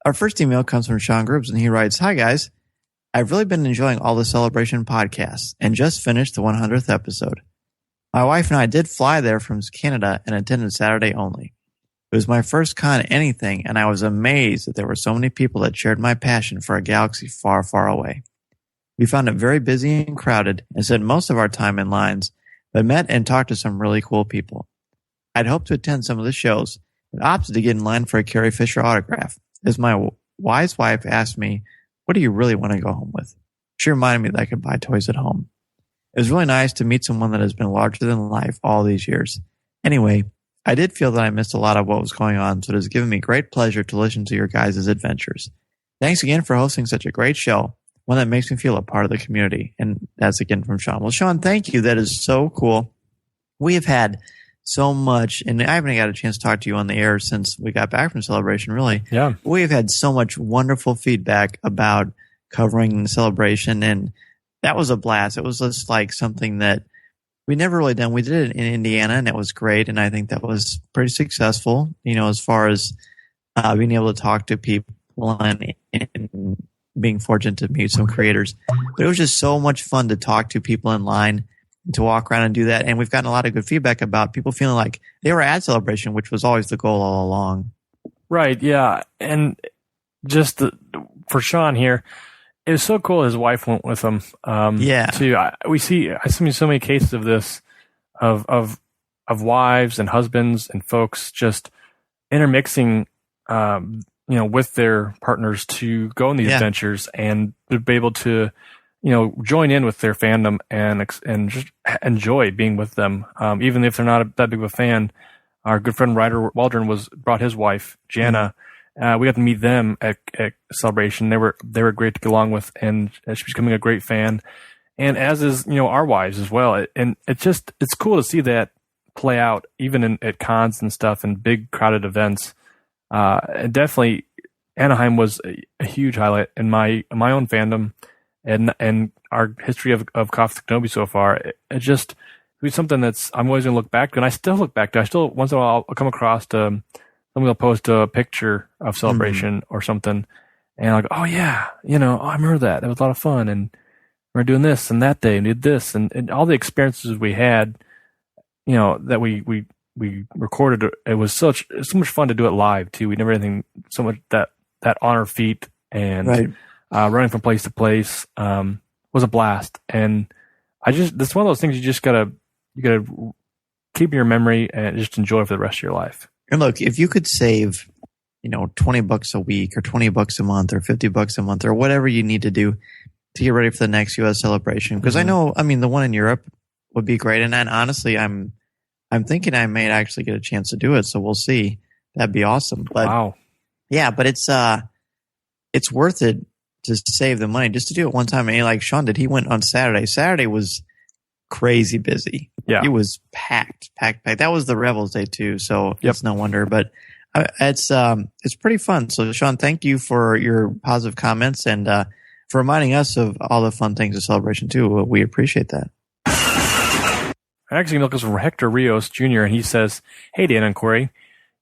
Our first email comes from Sean Grubbs, and he writes, "Hi, guys. I've really been enjoying all the Celebration podcasts and just finished the 100th episode. My wife and I did fly there from Canada and attended Saturday only. It was my first con anything, and I was amazed that there were so many people that shared my passion for a galaxy far, far away. We found it very busy and crowded and spent most of our time in lines, but met and talked to some really cool people. I'd hoped to attend some of the shows, but opted to get in line for a Carrie Fisher autograph, as my wise wife asked me, 'What do you really want to go home with?' She reminded me that I could buy toys at home. It was really nice to meet someone that has been larger than life all these years. Anyway, I did feel that I missed a lot of what was going on, so it has given me great pleasure to listen to your guys' adventures. Thanks again for hosting such a great show, one that makes me feel a part of the community." And that's again from Sean. Well, Sean, thank you. That is so cool. We have had so much, and I haven't got a chance to talk to you on the air since we got back from Celebration, really. Yeah. We have had so much wonderful feedback about covering the Celebration, and that was a blast. It was just like something that we never really done. We did it in Indiana, and it was great, and I think that was pretty successful, as far as being able to talk to people and being fortunate to meet some creators. But it was just so much fun to talk to people in line, to walk around and do that. And we've gotten a lot of good feedback about people feeling like they were at Celebration, which was always the goal all along. Right, yeah. And just for Sean here, it was so cool his wife went with him. Yeah. Too. I see so many cases of this, of wives and husbands and folks just intermixing, with their partners to go on these adventures and to be able to, join in with their fandom and just enjoy being with them, even if they're not that big of a fan. Our good friend Ryder Waldron brought his wife Jana. We got to meet them at Celebration. They were great to get along with, and she's becoming a great fan. And as is our wives as well. And it's cool to see that play out even at cons and stuff and big crowded events. And definitely Anaheim was a huge highlight in my own fandom and our history of Coffee with Kenobi so far. It was something that's I'm always going to look back to, and I still look back to. I still once in a while I'll come across somebody will post a picture of Celebration or something, and I'll go, "Oh yeah, I remember that. That was a lot of fun, and we're doing this and that day and did this and all the experiences we had, that we recorded. It was so much fun to do it live too. We never had anything so much that on our feet and running from place to place was a blast. And that's one of those things you just gotta keep in your memory and just enjoy for the rest of your life. And look, if you could save, $20 a week or $20 a month or $50 a month or whatever you need to do to get ready for the next U.S. Celebration, because I know, the one in Europe would be great. And honestly, I'm thinking I may actually get a chance to do it. So we'll see. That'd be awesome. But wow. Yeah, but it's worth it to save the money, just to do it one time. And like Sean did, he went on Saturday. Saturday was crazy busy. Yeah. It was packed. That was the Rebels Day too, so it's no wonder. But it's pretty fun. So Sean, thank you for your positive comments and for reminding us of all the fun things of Celebration too. We appreciate that. Our next email comes from Hector Rios Jr. and he says, "Hey Dan and Corey,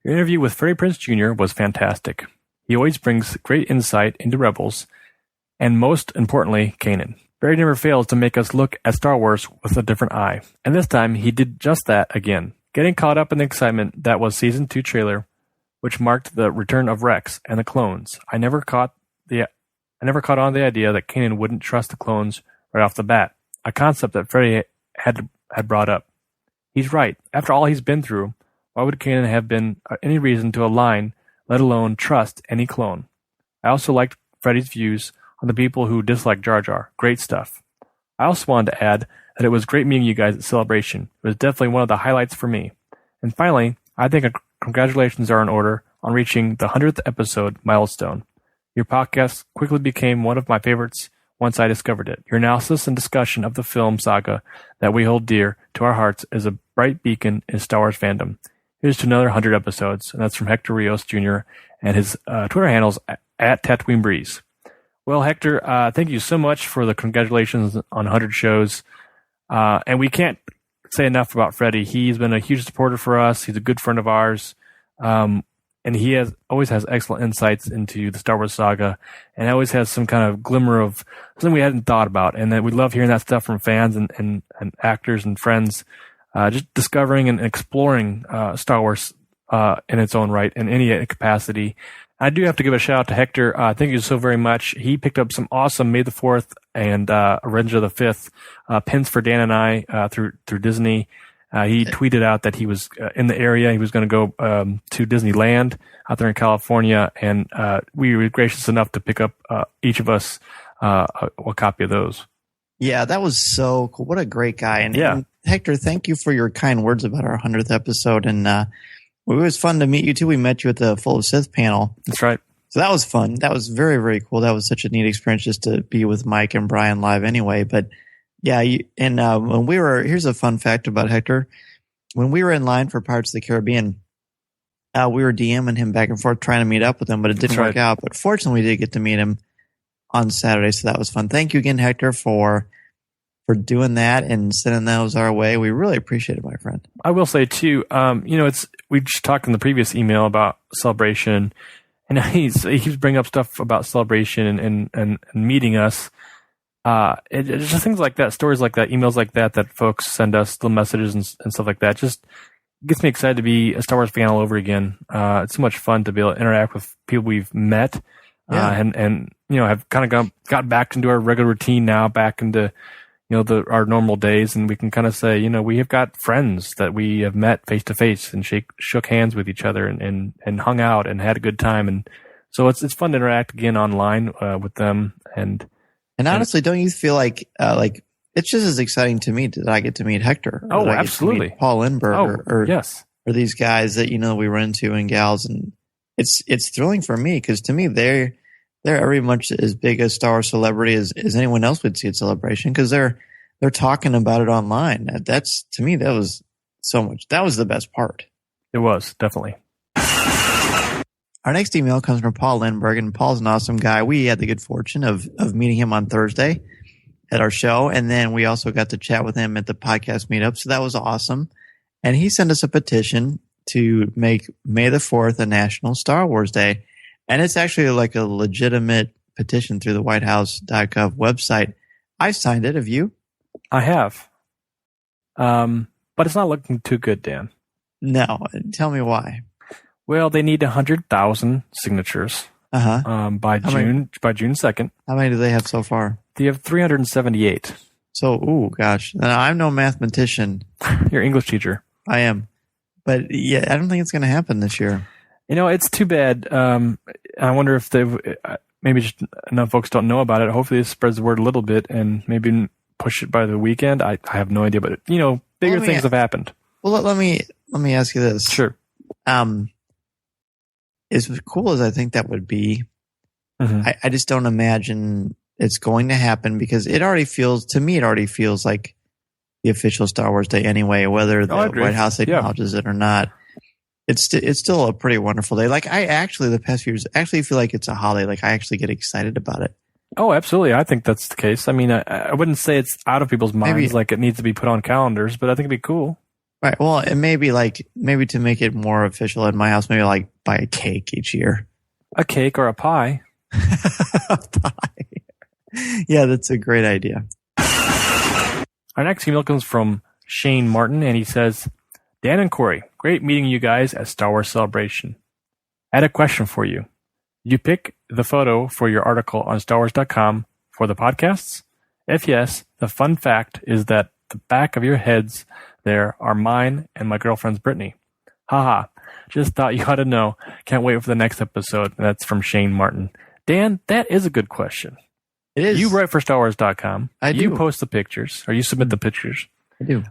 your interview with Freddie Prinze Jr. was fantastic. He always brings great insight into Rebels, and most importantly, Kanan. Barry never fails to make us look at Star Wars with a different eye. And this time, he did just that again. Getting caught up in the excitement that was Season 2 trailer, which marked the return of Rex and the clones. I never caught on the idea that Kanan wouldn't trust the clones right off the bat, a concept that Freddie had brought up. He's right. After all he's been through, why would Kanan have been any reason to align, let alone trust any clone? I also liked Freddie's views on the people who dislike Jar Jar. Great stuff. I also wanted to add that it was great meeting you guys at Celebration. It was definitely one of the highlights for me. And finally, I think congratulations are in order on reaching the 100th episode milestone. Your podcast quickly became one of my favorites once I discovered it. Your analysis and discussion of the film saga that we hold dear to our hearts is a bright beacon in Star Wars fandom. Here's to another 100 episodes, and that's from Hector Rios Jr. and his Twitter handles at Tatooine Breeze. Well, Hector, thank you so much for the congratulations on 100 shows. And we can't say enough about Freddie. He's been a huge supporter for us. He's a good friend of ours. And he always has excellent insights into the Star Wars saga and always has some kind of glimmer of something we hadn't thought about. And that we love hearing that stuff from fans and actors and friends, just discovering and exploring Star Wars in its own right in any capacity. I do have to give a shout out to Hector. Thank you so very much. He picked up some awesome May the 4th and Revenge of the 5th pins for Dan and I through Disney. He tweeted out that he was in the area. He was going to go to Disneyland out there in California, and we were gracious enough to pick up each of us a copy of those. Yeah, that was so cool. What a great guy. And Hector, thank you for your kind words about our 100th episode. And it was fun to meet you, too. We met you at the Full of Sith panel. That's right. So that was fun. That was very, very cool. That was such a neat experience just to be with Mike and Brian live anyway. But yeah, when we were, here's a fun fact about Hector. When we were in line for Pirates of the Caribbean, we were DMing him back and forth trying to meet up with him, but it didn't work out. But fortunately, we did get to meet him on Saturday, so that was fun. Thank you again, Hector, for doing that and sending those our way. We really appreciate it, my friend. I will say too, we just talked in the previous email about Celebration, and he's bringing up stuff about Celebration and meeting us. It's just things like that, stories like that, emails like that folks send us, little messages and stuff like that. Just gets me excited to be a Star Wars fan all over again. It's so much fun to be able to interact with people we've met, and have kind of got back into our regular routine now, back into our normal days, and we can kind of say, we have got friends that we have met face to face and shook hands with each other and hung out and had a good time, and so it's fun to interact again online with them. And honestly, don't you feel like it's just as exciting to me that I get to meet Hector? Oh, absolutely. Paul Lindbergh or yes, or these guys that we run into and gals, and it's thrilling for me because to me they're every much as big a Star Wars celebrity as anyone else would see at Celebration because they're talking about it online. That's to me that was so much. That was the best part. It was definitely. Our next email comes from Paul Lindbergh, and Paul's an awesome guy. We had the good fortune of meeting him on Thursday at our show, and then we also got to chat with him at the podcast meetup, so that was awesome. And he sent us a petition to make May the 4th a National Star Wars Day, and it's actually like a legitimate petition through the whitehouse.gov website. I signed it. Have you? I have. But it's not looking too good, Dan. No. Tell me why. Well, they need 100,000 signatures by June 2nd. How many do they have so far? They have 378. So, gosh. Now, I'm no mathematician. You're an English teacher. I am. But, yeah, I don't think it's going to happen this year. It's too bad. I wonder if maybe just enough folks don't know about it. Hopefully, this spreads the word a little bit and maybe push it by the weekend. I have no idea, but, bigger things have happened. Well, let me ask you this. Sure. As cool as I think that would be, I just don't imagine it's going to happen because it already feels like the official Star Wars Day anyway, whether the White House acknowledges it or not. It's still a pretty wonderful day. Like the past few years, actually feel like it's a holiday. Like I actually get excited about it. Oh, absolutely. I think that's the case. I mean, I wouldn't say it's out of people's minds like it needs to be put on calendars, but I think it'd be cool. Right. Well, and maybe to make it more official at my house, maybe like buy a cake each year. A cake or a pie. A pie. Yeah, that's a great idea. Our next email comes from Shane Martin, and he says, Dan and Corey, great meeting you guys at Star Wars Celebration. I had a question for you. Did you pick the photo for your article on StarWars.com for the podcasts? If yes, the fun fact is that the back of your heads there are mine and my girlfriend's Brittany. Haha. Just thought you ought to know. Can't wait for the next episode. That's from Shane Martin. Dan, that is a you write for StarWars.com. I do. You post the pictures, or you submit the pictures. I do.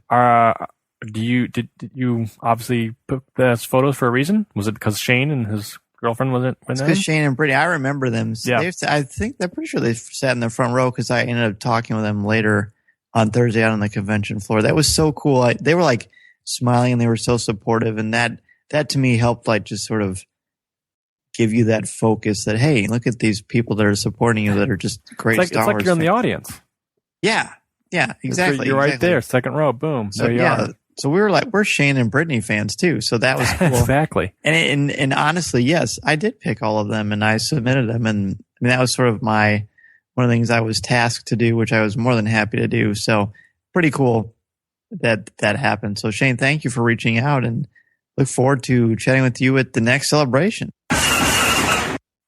Did you obviously put those photos for a reason? Was it because Shane and his girlfriend wasn't? It's because Shane and Brittany. I remember them. Yeah. I'm pretty sure they sat in the front row because I ended up talking with them later on Thursday out on the convention floor. That was so cool. They were like smiling and they were so supportive, and that to me helped like just sort of give you that focus that, hey, look at these people that are supporting you that are just great Star Wars. It's like you're in the audience. Yeah. Yeah, exactly. You're right there, second row. Boom. So, there you are. So we're Shane and Brittany fans too. So that was cool. Exactly. And honestly, yes, I did pick all of them and I submitted them. And I mean, that was sort of one of the things I was tasked to do, which I was more than happy to do. So pretty cool that happened. So Shane, thank you for reaching out and look forward to chatting with you at the next celebration.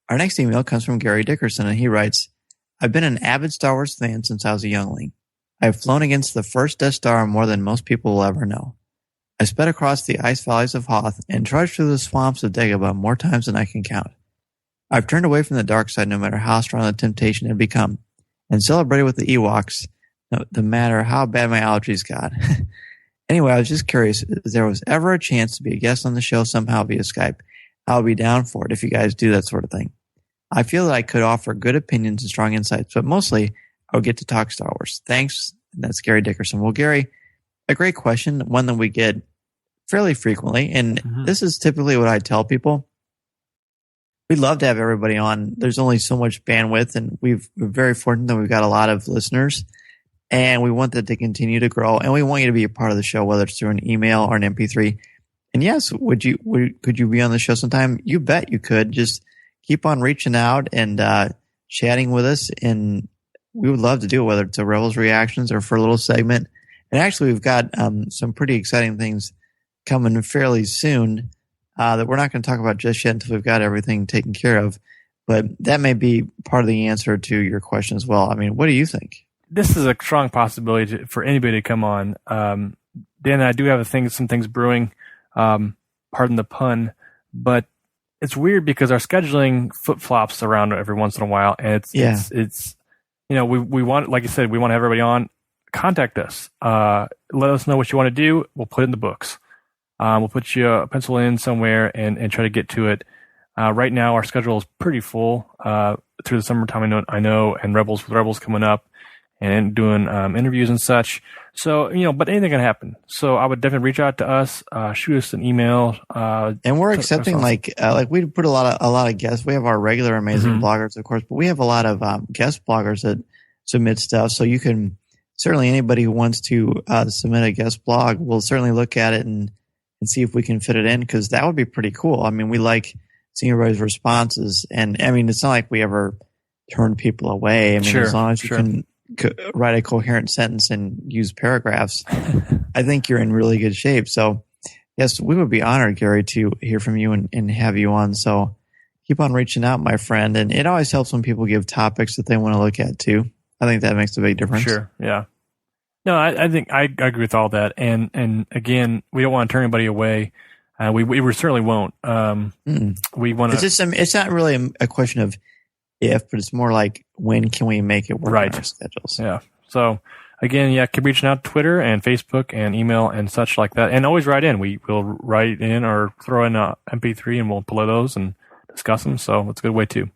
Our next email comes from Gary Dickerson, and he writes, I've been an avid Star Wars fan since I was a youngling. I have flown against the first Death Star more than most people will ever know. I sped across the ice valleys of Hoth and trudged through the swamps of Dagobah more times than I can count. I've turned away from the dark side no matter how strong the temptation had become, and celebrated with the Ewoks no matter how bad my allergies got. Anyway, I was just curious if there was ever a chance to be a guest on the show somehow via Skype. I'll be down for it if you guys do that sort of thing. I feel that I could offer good opinions and strong insights, but mostly I would get to talk Star Wars. Thanks. That's Gary Dickerson. Well, Gary, a great question, one that we get fairly frequently. And this is typically what I tell people. We'd love to have everybody on. There's only so much bandwidth, and we're very fortunate that we've got a lot of listeners, and we want that to continue to grow. And we want you to be a part of the show, whether it's through an email or an MP3. And yes, could you be on the show sometime? You bet you could. Just keep on reaching out and chatting with us, and we would love to do it, whether it's a Rebels Reactions or for a little segment. And actually, we've got some pretty exciting things coming fairly soon that we're not going to talk about just yet until we've got everything taken care of. But that may be part of the answer to your question as well. I mean, what do you think? This is a strong possibility for anybody to come on. Dan and I do have some things brewing, pardon the pun, but it's weird because our scheduling flip-flops around every once in a while. And it's we want, like you said, we want to have everybody on. Contact us. Let us know what you want to do. We'll put it in the books. We'll put you a pencil in somewhere and try to get to it. Right now, our schedule is pretty full through the summertime. I know, and Rebels coming up, and doing interviews and such. So but anything can happen. So I would definitely reach out to us, shoot us an email. And we're accepting like we put a lot of guests. We have our regular amazing bloggers, of course, but we have a lot of guest bloggers that submit stuff. So you can certainly, anybody who wants to submit a guest blog, we'll certainly look at it and see if we can fit it in, because that would be pretty cool. I mean, we like seeing everybody's responses, and I mean, it's not like we ever turn people away. I mean, as long as you can write a coherent sentence and use paragraphs, I think you're in really good shape. So yes, we would be honored, Gary, to hear from you and have you on. So keep on reaching out, my friend. And it always helps when people give topics that they want to look at too. I think that makes a big difference. Sure. Yeah. No, I think I agree with all that. And again, we don't want to turn anybody away. We certainly won't. We want to. It's not really a question of if, but it's more like when can we make it work in our schedules? Yeah. So again, keep reaching out to Twitter and Facebook and email and such like that. And always write in. We will write in or throw in a MP3 and we'll play those and discuss them. So it's a good way too.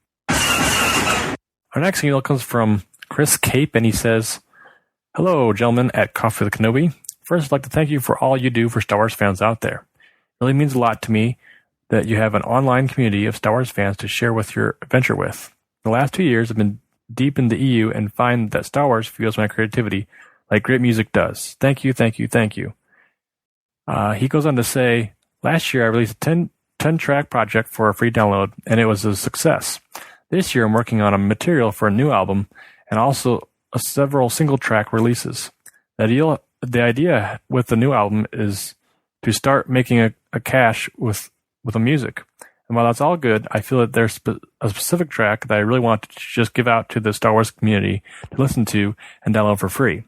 Our next email comes from Chris Cape, and he says, "Hello, gentlemen at Coffee with Kenobi. First, I'd like to thank you for all you do for Star Wars fans out there. It really means a lot to me that you have an online community of Star Wars fans to share with your adventure with. The last 2 years I've been deep in the EU and find that Star Wars fuels my creativity like great music does. Thank you, thank you, thank you." He goes on to say, "Last year I released a 10-track project for a free download, and it was a success. This year I'm working on a material for a new album and also several single-track releases. The idea with the new album is to start making a cache with the music. And while that's all good, I feel that there's a specific track that I really want to just give out to the Star Wars community to listen to and download for free.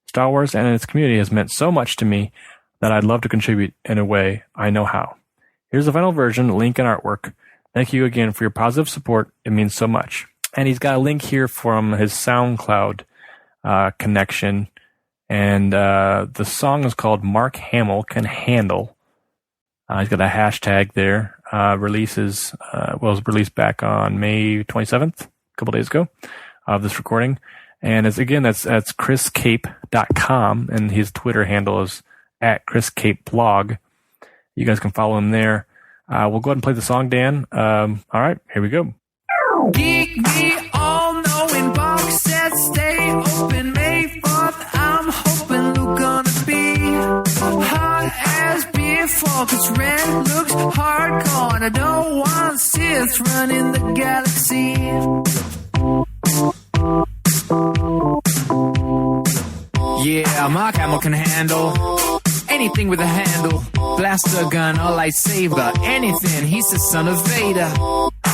Star Wars and its community has meant so much to me that I'd love to contribute in a way I know how. Here's the final version, link and artwork. Thank you again for your positive support. It means so much." And he's got a link here from his SoundCloud connection. And the song is called Mark Hamill Can Handle. He's got a hashtag there. Was released back on May 27th, a couple days ago, of this recording. And that's chriscape.com, and his Twitter handle is @chriscapeblog. You guys can follow him there. We'll go ahead and play the song, Dan. All right, here we go. Geek me all-knowing box set, stay open May 4th. I'm hoping Luke gonna be hot as before, 'cause Ren looks hardcore and I don't want Sith running the galaxy. Yeah, Mark Hamill can handle anything with a handle, blaster gun or lightsaber, anything. He's the son of Vader.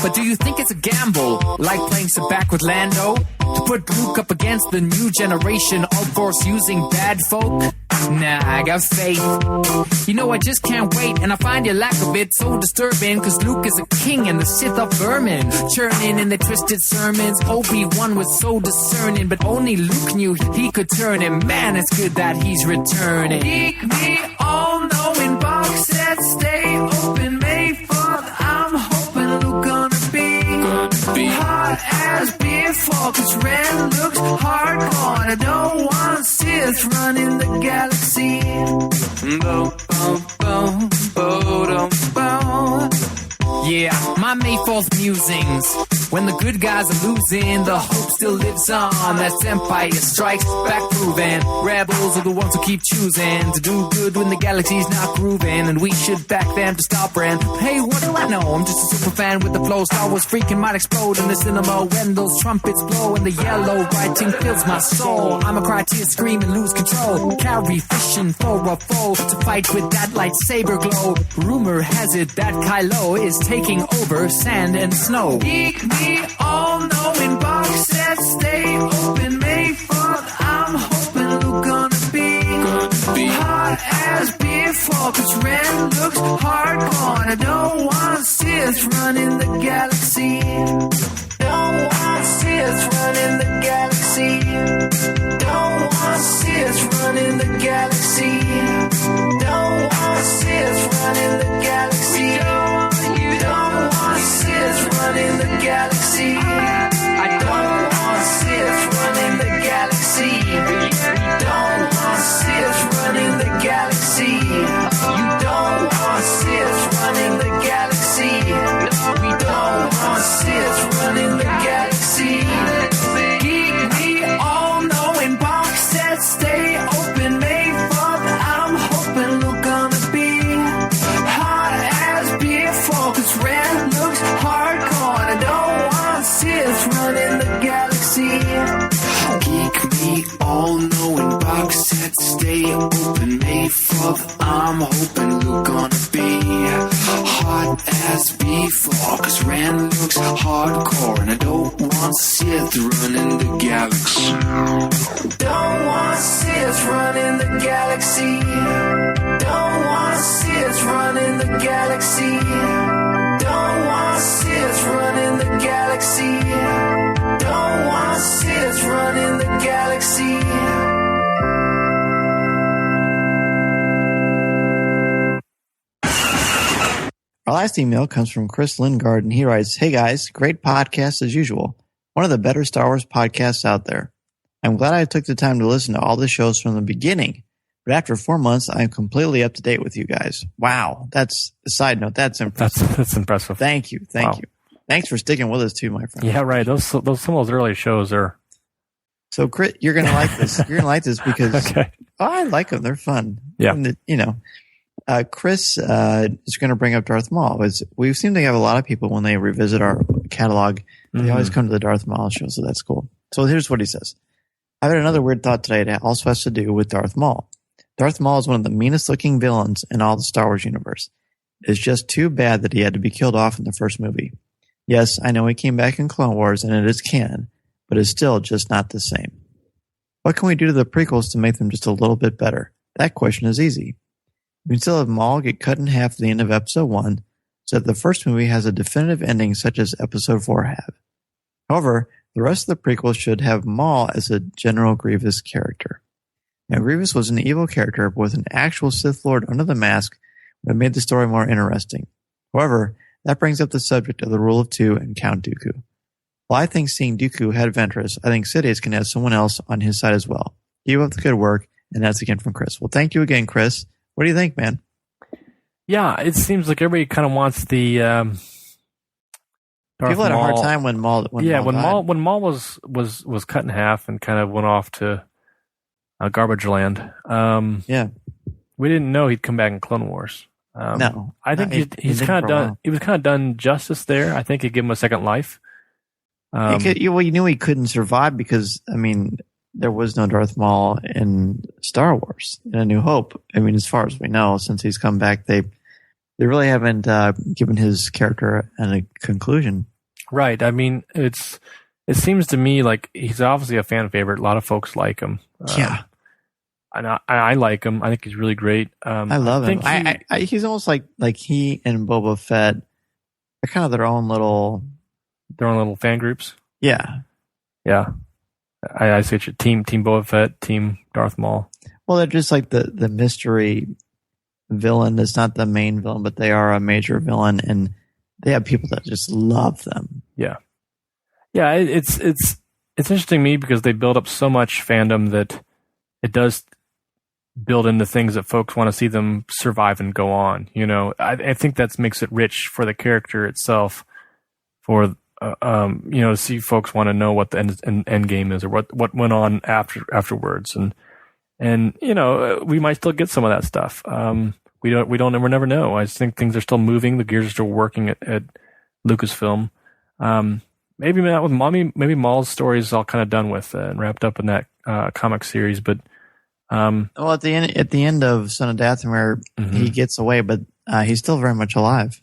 But do you think it's a gamble, like playing some back with Lando, to put Luke up against the new generation of Force-using bad folk? Nah, I got faith. You know, I just can't wait, and I find your lack of it so disturbing, 'cause Luke is a king and the Sith are vermin, churning in their twisted sermons. Obi-Wan was so discerning, but only Luke knew he could turn him. Man, it's good that he's returning. Geek me all-knowing box set, stay open May 4th. I'm hoping Luke gonna be hot as before, 'cause Ren looks hardcore and I don't want Sith running the galaxy. Boom, boom, boom, boom, boom. Yeah, my May 4th musings. When the good guys are losing, the hope still lives on. That's Empire Strikes Back proven. Rebels are the ones who keep choosing to do good when the galaxy's not grooving, and we should back them to stop Ren. Hey, what do I know? I'm just a super fan with the flow. Star Wars freaking might explode in the cinema when those trumpets blow and the yellow writing fills my soul. I'm a cry, tears, scream, and lose control. Carry fishing for a foe to fight with that lightsaber glow. Rumor has it that Kylo is taking over sand and snow. Geek me all-knowing box set, stay open May 4th. I'm hoping Luke gonna be hot as before, 'cause Ren looks hardcore and I don't want Sith running the galaxy. Don't want Sith running the galaxy. Don't want Sith running the galaxy. Don't want Sith running the galaxy. You don't want Sith running the galaxy. I don't want Sith running the galaxy. You don't want Sith running the galaxy. You don't want Sith running the galaxy. We don't want Sith running the galaxy. Geek me all-knowing box set, stay open May 4th. I'm hoping Luke gonna be hot as before, 'cause Ren looks hardcore and I don't want Sith running the galaxy. Geek me all-knowing box set, stay open May 4th. I'm hoping Luke gonna be hot as before, 'cause Ren looks hardcore and I don't want Sith running the galaxy. Don't want Sith running the galaxy. Don't want Sith running the galaxy. Don't want Sith running the galaxy. Don't want Sith running the galaxy. Our last email comes from Chris Lingard, and he writes, "Hey guys, great podcast as usual. one of the better Star Wars podcasts out there. I'm glad I took the time to listen to all the shows from the beginning, but after 4 months, I'm completely up to date with you guys. Wow. That's a side note. That's impressive. That's impressive. Thank you. Thank you. Thanks for sticking with us too, my friend. Yeah, right. Some of those early shows are. So, Chris, you're going to like this. You're going to like this because I like them. They're fun. Yeah. And, Chris is going to bring up Darth Maul. We seem to have a lot of people when they revisit our catalog. They always come to the Darth Maul show, so that's cool. So here's what he says. I've had another weird thought today that also has to do with Darth Maul. Darth Maul is one of the meanest looking villains in all the Star Wars universe. It's just too bad that he had to be killed off in the first movie. Yes, I know he came back in Clone Wars and it is canon, but it's still just not the same. What can we do to the prequels to make them just a little bit better? That question is easy. We can still have Maul get cut in half at the end of Episode 1, so that the first movie has a definitive ending such as Episode 4 had. However, the rest of the prequels should have Maul as a General Grievous character. Now, Grievous was an evil character, but with an actual Sith Lord under the mask would have made the story more interesting. However, that brings up the subject of the Rule of Two and Count Dooku. While I think seeing Dooku head of Ventress, I think Sidious can have someone else on his side as well. Keep up the good work, and that's again from Chris. Well, thank you again, Chris. What do you think, man? Yeah, it seems like everybody kind of wants the people had a hard time when Maul. When Maul was cut in half and kind of went off to garbage land. We didn't know he'd come back in Clone Wars. No, I think he's kind of done. He was kind of done justice there. I think he gave him a second life. You knew he couldn't survive because there was no Darth Maul in Star Wars in A New Hope. As far as we know, since he's come back, they really haven't given his character a conclusion. Right. It seems to me like he's obviously a fan favorite. A lot of folks like him. Yeah. And I like him. I think he's really great. I love him. He's almost like he and Boba Fett are kind of their own little fan groups. Yeah. Yeah. I see what you team Boba Fett, team Darth Maul. Well, they're just like the mystery villain that's not the main villain, but they are a major villain, and they have people that just love them. Yeah. Yeah, it's interesting to me because they build up so much fandom that it does build into things that folks want to see them survive and go on. I think that makes it rich for the character itself, for to see folks want to know what the end game is or what went on afterwards, and we might still get some of that stuff. We'll never know. I think things are still moving. The gears are still working at Lucasfilm. Maybe not with Mommy. Maybe Maul's story is all kind of done with and wrapped up in that comic series. But at the end of Son of Dathomir, he gets away, but he's still very much alive.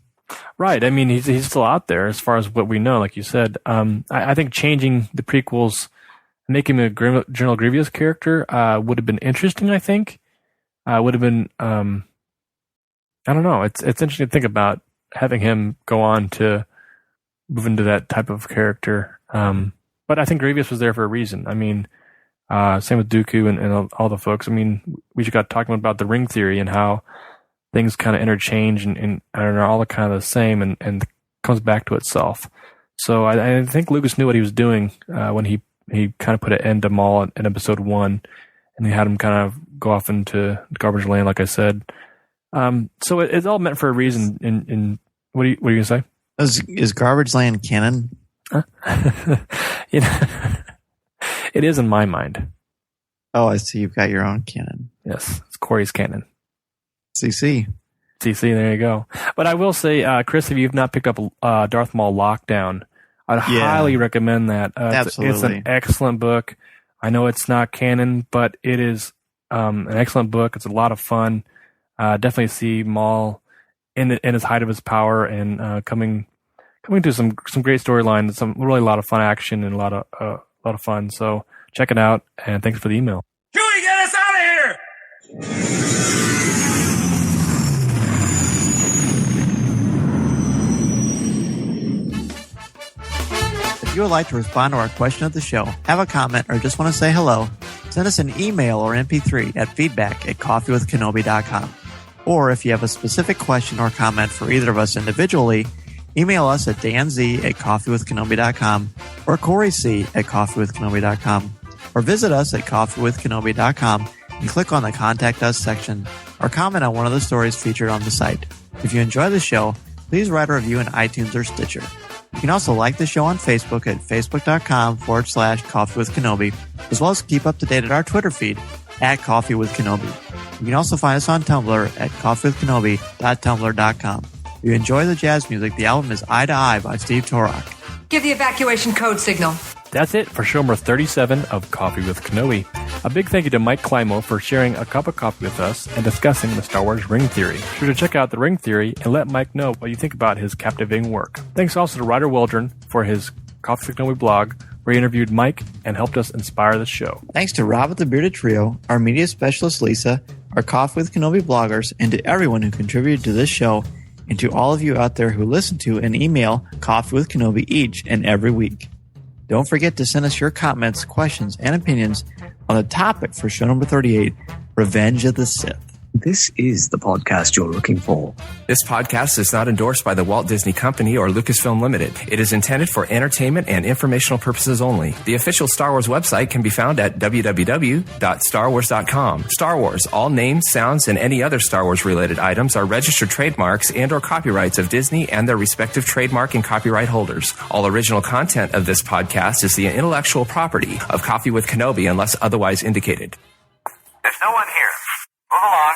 Right. He's still out there as far as what we know, like you said. I think changing the prequels, making him a General Grievous character would have been interesting, I think. Would have been, I don't know. It's interesting to think about having him go on to move into that type of character. But I think Grievous was there for a reason. Same with Dooku and all the folks. We just got talking about the ring theory and how things kind of interchange and are all kind of the same and comes back to itself. So I think Lucas knew what he was doing when he kind of put an end to Maul in Episode 1, and he had him kind of go off into garbage land, like I said. So it's all meant for a reason. In what are you going to say? Is garbage land canon? It is in my mind. Oh, I see. You've got your own canon. Yes, it's Corey's canon. CC, there you go. But I will say, Chris, if you've not picked up Darth Maul Lockdown, I'd highly recommend that. Absolutely. It's an excellent book. I know it's not canon, but it is an excellent book. It's a lot of fun. Definitely see Maul in his height of his power and coming to some great storyline, some really a lot of fun action and a lot of fun. So check it out, and thanks for the email. Chewie, get us out of here! If you would like to respond to our question of the show, have a comment, or just want to say hello, send us an email or MP3 at feedback@coffeewithkenobi.com. Or if you have a specific question or comment for either of us individually, Email us at danz@coffeewithkenobi.com or coryc@coffeewithkenobi.com, or visit us at coffeewithkenobi.com and click on the Contact Us section, or comment on one of the stories featured on the site. If you enjoy the show, please write a review in iTunes or Stitcher. You can also like the show on Facebook at facebook.com/coffeewithkenobi, as well as keep up to date at our Twitter feed at Coffee with Kenobi. You can also find us on Tumblr at coffeewithkenobi.tumblr.com. If you enjoy the jazz music, the album is Eye to Eye by Steve Torok. Give the evacuation code signal. That's it for show number 37 of Coffee with Kenobi. A big thank you to Mike Klimo for sharing a cup of coffee with us and discussing the Star Wars ring theory. Be sure to check out the ring theory and let Mike know what you think about his captivating work. Thanks also to Ryder Waldron for his Coffee with Kenobi blog, where he interviewed Mike and helped us inspire the show. Thanks to Rob at the Bearded Trio, our media specialist Lisa, our Coffee with Kenobi bloggers, and to everyone who contributed to this show, and to all of you out there who listen to and email Coffee with Kenobi each and every week. Don't forget to send us your comments, questions, and opinions on the topic for show number 38, Revenge of the Sith. This is the podcast you're looking for. This podcast is not endorsed by the Walt Disney Company or Lucasfilm Limited. It is intended for entertainment and informational purposes only. The official Star Wars website can be found at www.starwars.com. Star Wars, all names, sounds, and any other Star Wars-related items are registered trademarks and or copyrights of Disney and their respective trademark and copyright holders. All original content of this podcast is the intellectual property of Coffee with Kenobi unless otherwise indicated. There's no one here. Move along.